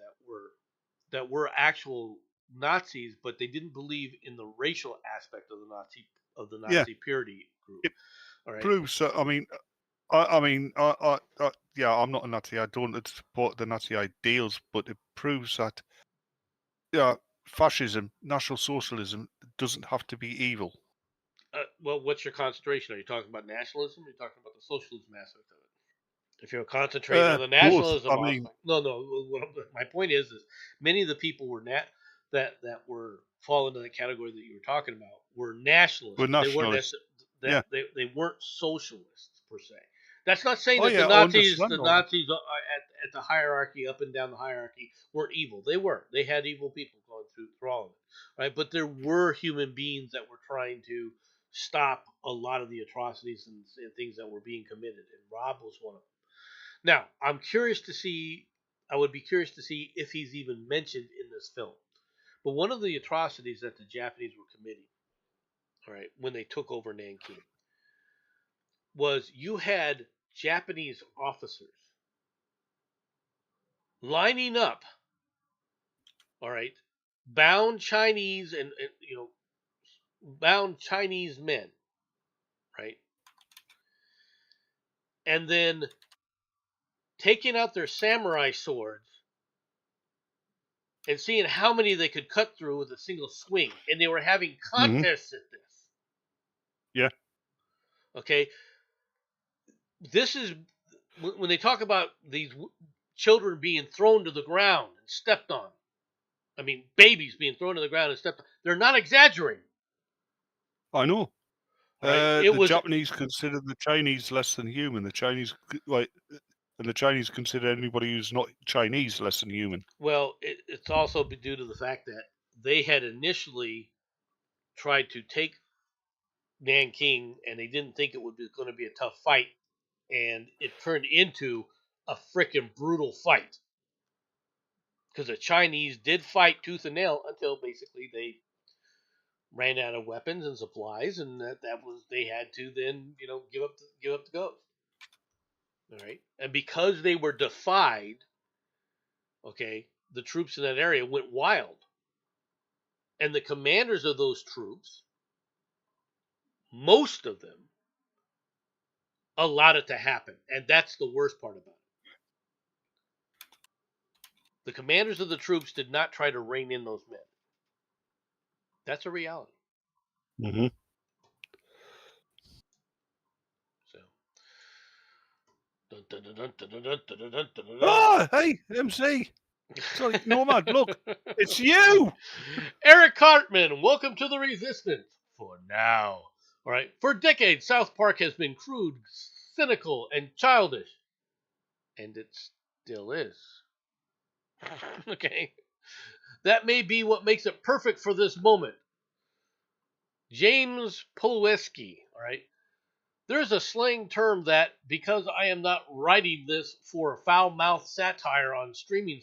that were actual Nazis, but they didn't believe in the racial aspect of the Nazi purity group. It all right. proves. I mean, I'm not a Nazi. I don't support the Nazi ideals, but it proves that fascism, National Socialism doesn't have to be evil. Well, what's your concentration? Are you talking about nationalism? Or are you talking about the socialism aspect of it? If you're concentrating on the nationalism, no. My point is many of the people were that were fall into the category that you were talking about were nationalists. Were nationalists. Yeah. They weren't socialists per se. That's not saying Oh that yeah, I understand The all that. Nazis at the hierarchy, up and down the hierarchy, weren't evil. They were. They had evil people going through all of it, right? But there were human beings that were trying to stop a lot of the atrocities and things that were being committed, and Rob was one of them. Now, I'm curious to see. I would be curious to see if he's even mentioned in this film. But one of the atrocities that the Japanese were committing, all right, when they took over Nanking, was you had Japanese officers lining up, all right, bound Chinese and bound Chinese men, right, and then taking out their samurai swords and seeing how many they could cut through with a single swing, and they were having Hmm. contests at this. Yeah. Okay, this is when they talk about these children being thrown to the ground and stepped on. I mean, babies being thrown to the ground and stepped on. They're not exaggerating. I know. All right, it The was Japanese consider the Chinese less than human. The Chinese and the Chinese consider anybody who's not Chinese less than human. well. It's also due to the fact that they had initially tried to take Nanking, and they didn't think it was going to be a tough fight, and it turned into a freaking brutal fight because the Chinese did fight tooth and nail until basically they ran out of weapons and supplies, and that was they had to then give up the ghost. All right, and because they were defied, okay, the troops in that area went wild, and the commanders of those troops, most of them, allowed it to happen, and that's the worst part about it. The commanders of the troops did not try to rein in those men. That's a reality. Mm-hmm. So. Dun, dun, dun, dun, dun, dun, dun, dun, dun, Ah, hey, MC. Sorry, Nomad, look, it's you. Eric Cartman, welcome to the Resistance. For now. All right. For decades, South Park has been crude, cynical, and childish. And it still is. Okay. That may be what makes it perfect for this moment. James Poloweski, all right. There's a slang term that, because I am not writing this for foul-mouthed satire on a streaming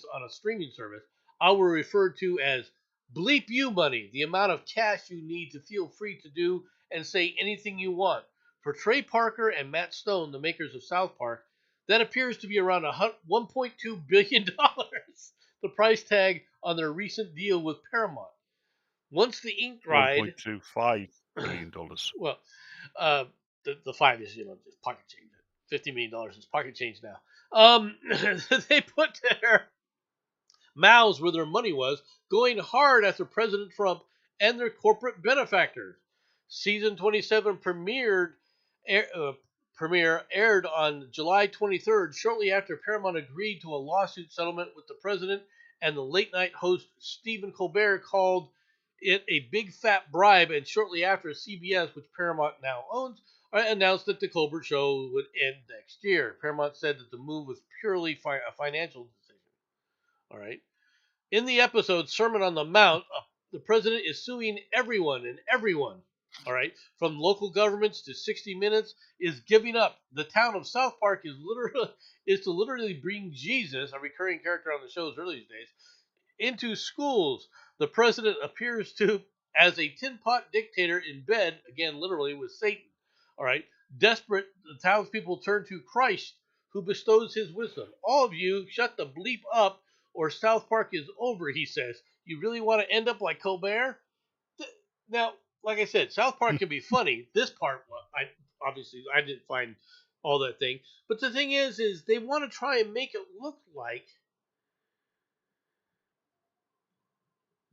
service, I will refer to as bleep you money, the amount of cash you need to feel free to do and say anything you want. For Trey Parker and Matt Stone, the makers of South Park, that appears to be around $1.2 billion, the price tag on their recent deal with Paramount. Once the ink dried, $1.25 billion. well, uh, the five is just pocket change. $50 million is pocket change now. They put their mouths where their money was, going hard after President Trump and their corporate benefactors. Season 27 premiere aired on July 23rd, shortly after Paramount agreed to a lawsuit settlement with the president, and the late night host Stephen Colbert called it a big fat bribe. And shortly after, CBS, which Paramount now owns, announced that the Colbert Show would end next year. Paramount said that the move was purely a financial decision. All right. In the episode Sermon on the Mount, the president is suing everyone and everyone. All right, from local governments to 60 Minutes, is giving up. The town of South Park is to literally bring Jesus, a recurring character on the show's early days, into schools. The president appears to as a tin pot dictator in bed, again literally, with Satan. All right, desperate, the townspeople turn to Christ, who bestows his wisdom. All of you, shut the bleep up, or South Park is over, he says. You really want to end up like Colbert? Now, like I said, South Park can be funny. This part, I didn't find all that thing. But the thing is they want to try and make it look like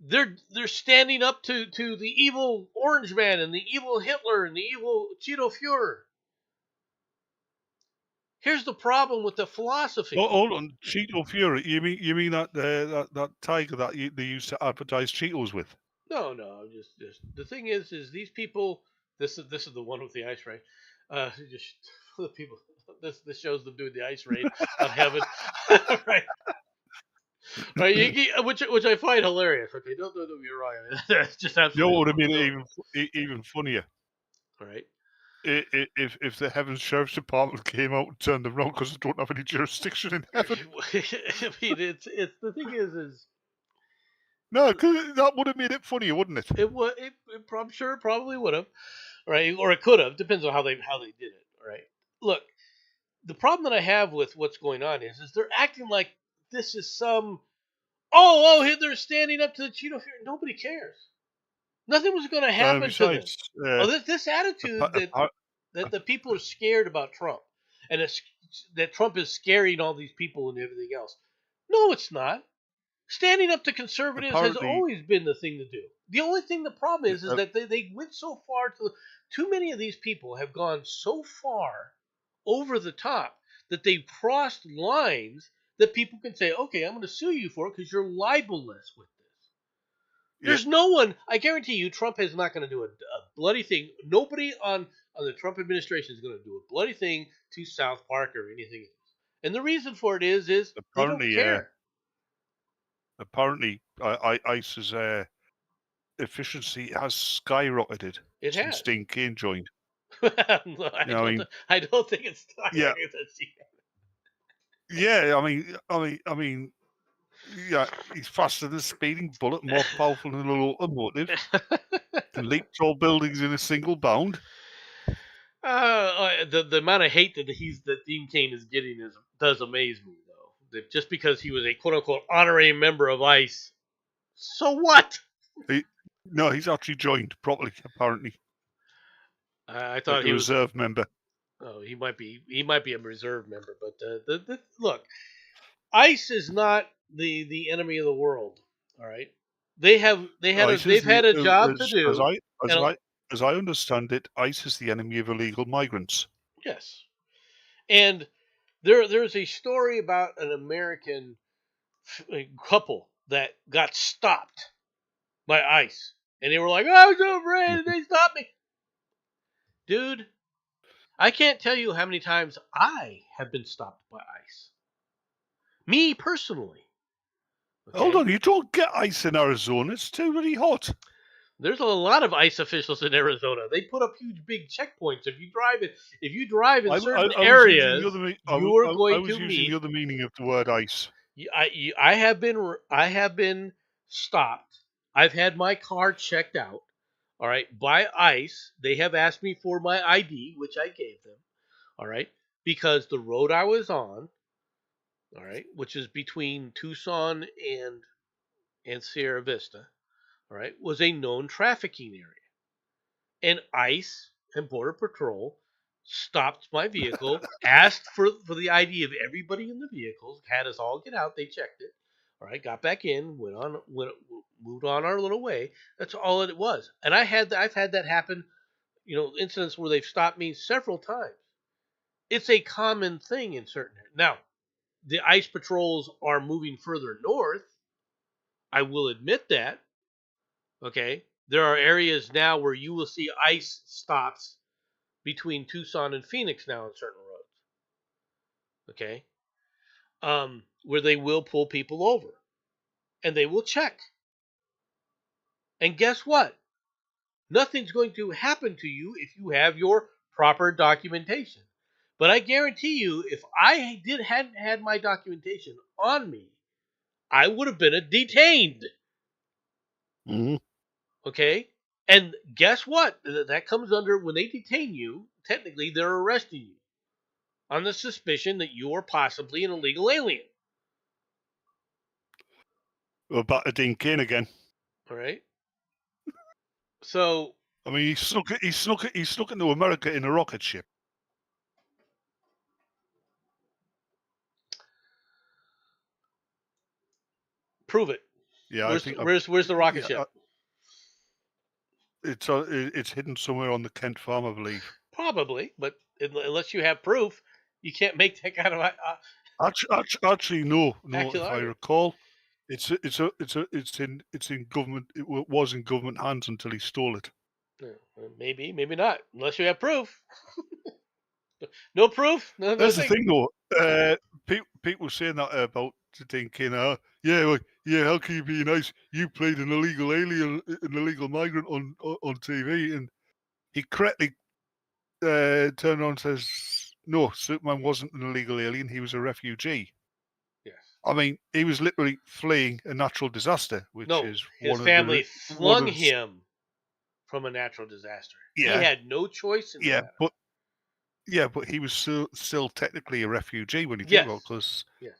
they're standing up to the evil Orange Man and the evil Hitler and the evil Cheeto Fuhrer. Here's the problem with the philosophy. Oh, hold on, Cheeto Fury. You mean that that tiger that they used to advertise Cheetos with? No, just the thing is these people This is the one with the ice raid. Just the people. This shows them doing the ice raid on heaven, right? Right, which I find hilarious. Okay, don't get me wrong. That's just You know absolutely. what I mean? Even funnier. Right. If the Heavens Sheriff's Department came out and turned them around because they don't have any jurisdiction in heaven. I mean, it's the thing is No, because that would have made it funnier, wouldn't it? I'm sure it probably would have, right, or it could have. Depends on how they did it, right? Look, the problem that I have with what's going on is they're acting like this is some they're standing up to the Cheeto Fury. Nobody cares. Nothing was going to happen to them. Besides, This attitude that the people are scared about Trump, and that Trump is scaring all these people and everything else. No, it's not. Standing up to conservatives has always been the thing to do. The only thing, the problem is that they went so far too many of these people have gone so far over the top that they've crossed lines that people can say, okay, I'm going to sue you for it because you're libelous with this. There's no one, I guarantee you, Trump is not going to do a bloody thing. Nobody on the Trump administration is going to do a bloody thing to South Park or anything else. And the reason for it is apparently, they don't care. Apparently, ICE's efficiency has skyrocketed since Dean Cain joined. I don't think it's skyrocketed. Yeah, I mean, yeah, he's faster than a speeding bullet, more powerful than a locomotive, can leap tall buildings in a single bound. The amount of hate that Dean Cain is getting does amaze me, though. Just because he was a quote unquote honorary member of ICE, so what? No, he's actually joined properly. Apparently, I thought he was a reserve member. Oh, he might be a reserve member, but look, ICE is not the enemy of the world. All right, they've had a job to do. As I understand it, ICE is the enemy of illegal migrants. Yes, and there's a story about an American couple that got stopped by ICE, and they were like, "I was overrated, they stopped me." Dude, I can't tell you how many times I have been stopped by ICE. Me personally. Okay? Hold on, you don't get ICE in Arizona. It's too really hot. There's a lot of ICE officials in Arizona. They put up huge, big checkpoints. If you drive in certain areas, you are going to meet. I was using the other meaning of the word ICE. I have been stopped. I've had my car checked out. All right, by ICE. They have asked me for my ID, which I gave them. All right, because the road I was on, all right, which is between Tucson and Sierra Vista, all right, was a known trafficking area. And ICE and Border Patrol stopped my vehicle, asked for the ID of everybody in the vehicles, had us all get out. They checked it. All right, got back in, moved on our little way. That's all it was. And I've had that happen, incidents where they've stopped me several times. It's a common thing in certain areas. Now, the ICE patrols are moving further north. I will admit that. Okay, there are areas now where you will see ICE stops between Tucson and Phoenix now on certain roads. Okay, where they will pull people over, and they will check. And guess what? Nothing's going to happen to you if you have your proper documentation. But I guarantee you, if I hadn't had my documentation on me, I would have been detained. Mm-hmm. Okay? And guess what? That comes under, when they detain you, technically they're arresting you on the suspicion that you are possibly an illegal alien. We're back to Dean Cain again. All right. So I mean, he snuck into America in a rocket ship. Prove it. Yeah, where's the rocket ship? It's hidden somewhere on the Kent farm, I believe. Probably, but unless you have proof, you can't make that kind of. Actually, no. If I recall, it's in government. It was in government hands until he stole it. Maybe, maybe not, unless you have proof. No proof, no That's the nothing. thing, though. People saying that about thinking, yeah, like, yeah, how can you be nice? You played an illegal alien, an illegal migrant on TV, and he correctly turned around and says, no, Superman wasn't an illegal alien. He was a refugee. Yes. I mean, he was literally fleeing a natural disaster, which No, is his one of the family one flung of the, him from a natural disaster. He yeah, had no choice in the yeah, matter. but he was still technically a refugee when you think about it, Yes. because Yes.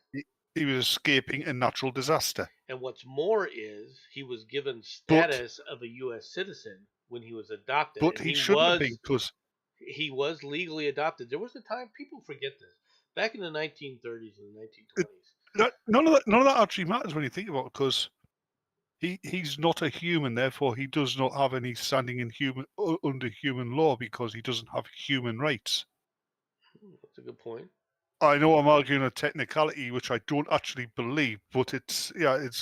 he was escaping a natural disaster. And what's more is he was given But status of a U.S. citizen when he was adopted, but and he shouldn't have been, because he was legally adopted. There was a time people forget this back in the 1930s and the 1920s. none of that actually matters when you think about it, because he's not a human, therefore he does not have any standing in under human law, because he doesn't have human rights. That's a good point. I know I'm arguing a technicality which I don't actually believe, but it's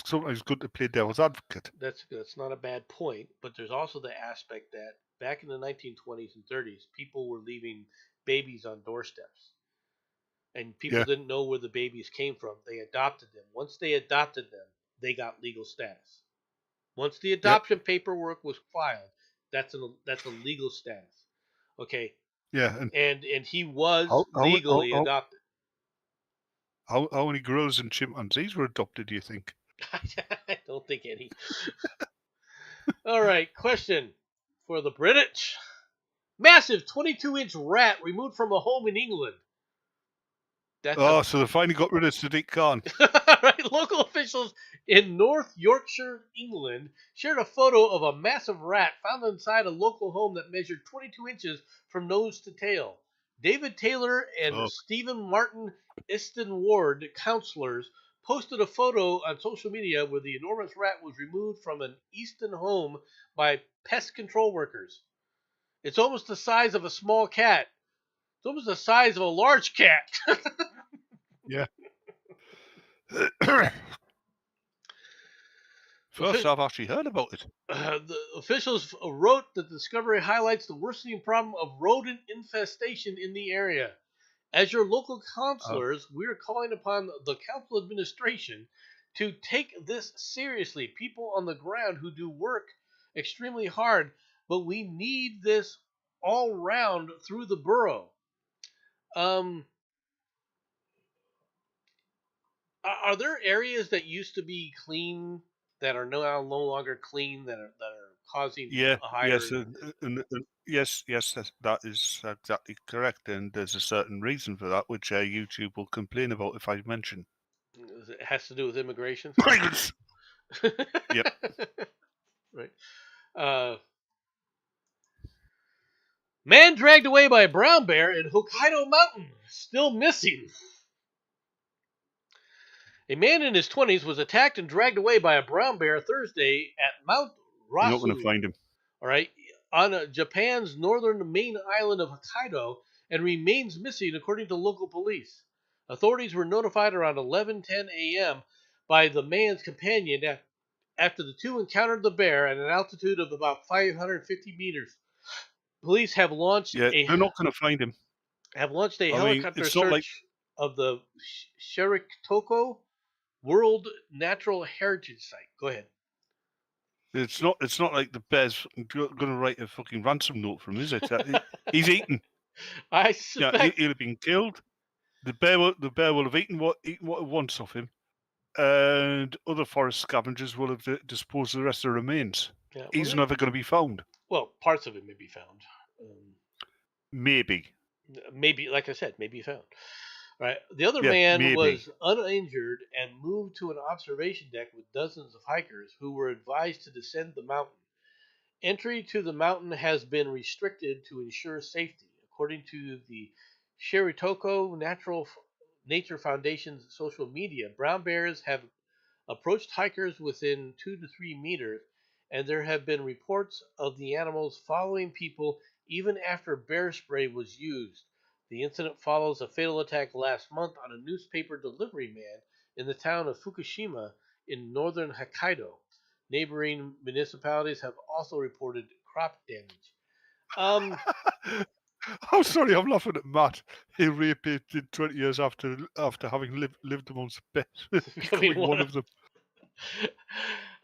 sometimes good to play devil's advocate. That's not a bad point, but there's also the aspect that back in the 1920s and 30s, people were leaving babies on doorsteps, and people Yeah, didn't know where the babies came from. They adopted them. Once they adopted them, they got legal status. Once the yep, adoption paperwork was filed, that's a legal status. Okay, yeah. And and he was how how how legally how, adopted. how many gorillas and chimpanzees were adopted, do you think? I don't think any. All right, question for the British. Massive 22-inch rat removed from a home in England. That's a Oh, so they finally got rid of Sadiq Khan. right. Local officials in North Yorkshire, England, shared a photo of a massive rat found inside a local home that measured 22 inches from nose to tail. David Taylor and Oh, Stephen Martin Easton Ward, councillors, posted a photo on social media where the enormous rat was removed from an Easton home by pest control workers. It's almost the size of a small cat. It's almost the size of a large cat. yeah. First, I've actually heard about it. The officials wrote that the discovery highlights the worsening problem of rodent infestation in the area. As your local Oh, counselors, we are calling upon the council administration to take this seriously. People on the ground who do work extremely hard, but we need this all round through the borough. Um, are there areas that used to be clean that are now no longer clean that are causing yeah, a higher? yes, yes, yes, that is exactly correct. And there's a certain reason for that, which YouTube will complain about if I mention. It has to do with immigration. Migrants. Yep. Right. Uh, Man dragged away by a brown bear in Hokkaido mountain, still missing. A man in his 20s was attacked and dragged away by a brown bear Thursday at Mount You're not going to Rasu, find him. all right, on Japan's northern main island of Hokkaido, and remains missing according to local police. Authorities were notified around 11:10 a.m. by the man's companion after the two encountered the bear at an altitude of about 550 meters. Police Yeah, they're not going to find him. have launched a I mean, helicopter it's not like search of the Sherikotoko World Natural Heritage Site. Go ahead. it's not like the bear's going to write a fucking ransom note from him, is it? He's eaten. I Yeah, suspect. he'll have been killed. The bear will have eaten what it wants of him, and other forest scavengers will have disposed of the rest of the remains. Yeah, He's never going to be found. well, parts of it may be found. Um, Maybe. maybe, like I said, maybe found. Right. The other Yeah, man maybe. was uninjured and moved to an observation deck with dozens of hikers who were advised to descend the mountain. Entry to the mountain has been restricted to ensure safety, according to the Sherritoko Nature Foundation's social media. Brown bears have approached hikers within 2 to 3 meters, and there have been reports of the animals following people even after bear spray was used. The incident follows a fatal attack last month on a newspaper delivery man in the town of Fukushima in northern Hokkaido. Neighboring municipalities have also reported crop damage. Um, I'm sorry, I'm laughing at Matt. He reappeared 20 years after having lived amongst bears, becoming becoming one one. of them.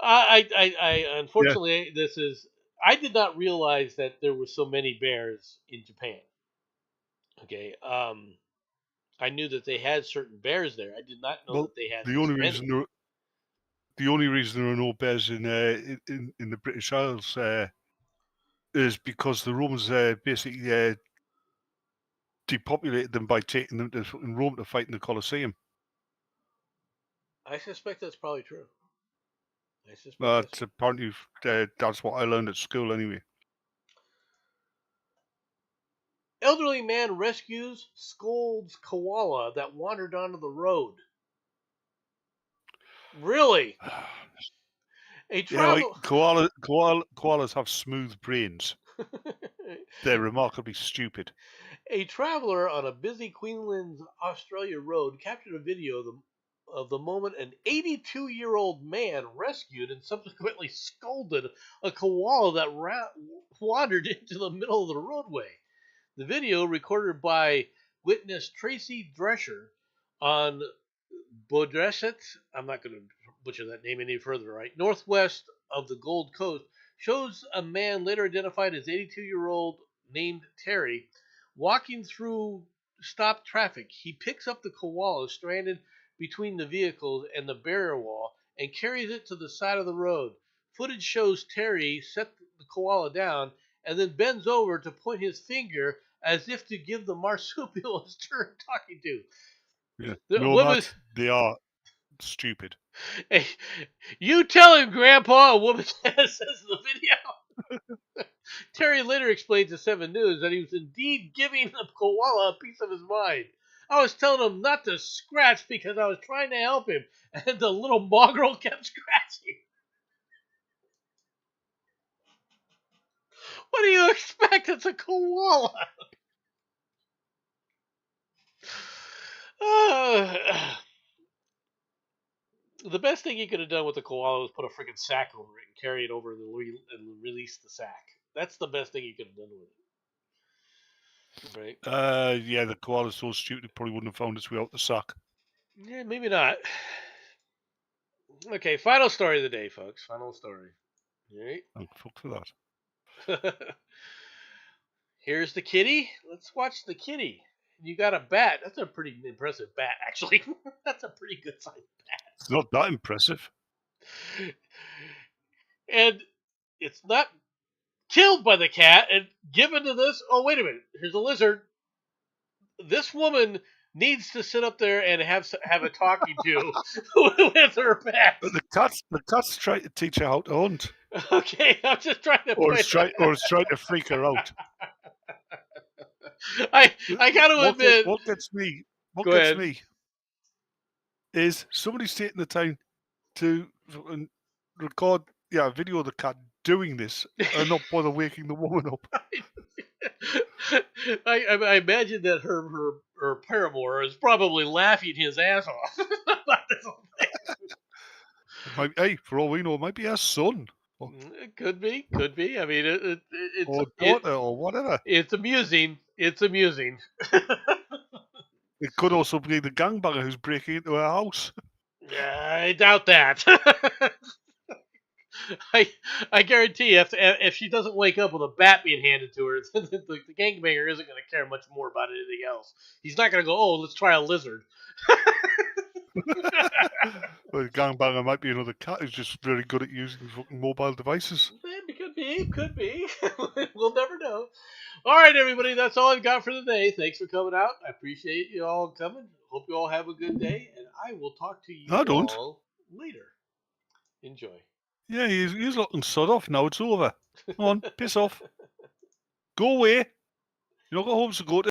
I Yeah. unfortunately, this is. I did not realize that there were so many bears in Japan. Okay. I knew that they had certain bears there. I did not know Well, that they had the this only many. reason there are no bears in the British Isles is because the Romans basically depopulated them by taking them to Rome to fight in the Colosseum. I suspect that's probably true. I suspect that's true. Apparently that's what I learned at school anyway. Elderly man rescues, scolds koala that wandered onto the road. Really? A Yeah, like travel koalas have smooth brains. They're remarkably stupid. A traveler on a busy Queensland, Australia road captured a video of the moment an 82-year-old man rescued and subsequently scolded a koala that wandered into the middle of the roadway. The video, recorded by witness Tracy Drescher on Bodreset, I'm not going to butcher that name any further, right? Northwest of the Gold Coast, shows a man later identified as 82-year-old named Terry walking through stopped traffic. He picks up the koala stranded between the vehicles and the barrier wall and carries it to the side of the road. Footage shows Terry set the koala down and then bends over to point his finger as if to give the marsupial his turn talking to. Yeah. The No, woman, Matt, they are stupid. hey, you tell him, Grandpa, a woman says in the video. Terry later explained to 7 News that he was indeed giving the koala a piece of his mind. I was telling him not to scratch because I was trying to help him, and the little mongrel kept scratching. What do you expect? It's a koala. The best thing you could have done with the koala was put a freaking sack over it and carry it over and release the sack. That's the best thing you could have done with it. Right? Yeah, the koala's so stupid it probably wouldn't have found its way out the sack. Yeah, maybe not. Okay, final story of the day, folks. Final story. All right. Oh, fuck for that. Here's the kitty. Let's watch the kitty. You got a bat. That's a pretty impressive bat, actually. That's a pretty good sized It's not that impressive. And it's not killed by the cat and given to this. Oh, wait a minute. Here's a lizard. This woman needs to sit up there and have a talking to with her bat. But the cat's trying to teach her how to hunt. Okay, I'm just trying to. Or it's trying to freak her out. I gotta admit. What gets me is somebody's taking the time to record a video of the cat doing this and not bother waking the woman up. I imagine that her paramour is probably laughing his ass off about this whole thing. Hey, for all we know, it might be her son. It could be. I mean, it's or daughter or whatever. It's amusing. It could also be the gangbanger who's breaking into her house. I doubt that. I guarantee if she doesn't wake up with a bat being handed to her, the gangbanger isn't going to care much more about anything else. He's not going to go, oh, let's try a lizard. Well, the gangbanger might be another cat who's just very good at using fucking mobile devices. Could be. We'll never know. All right, everybody, that's all I've got for the day. Thanks for coming out. I appreciate you all coming. Hope you all have a good day, and I will talk to you all later. Enjoy. Yeah, he's looking sod off now. It's over. Come on, piss off. Go away. You're not got home to go to.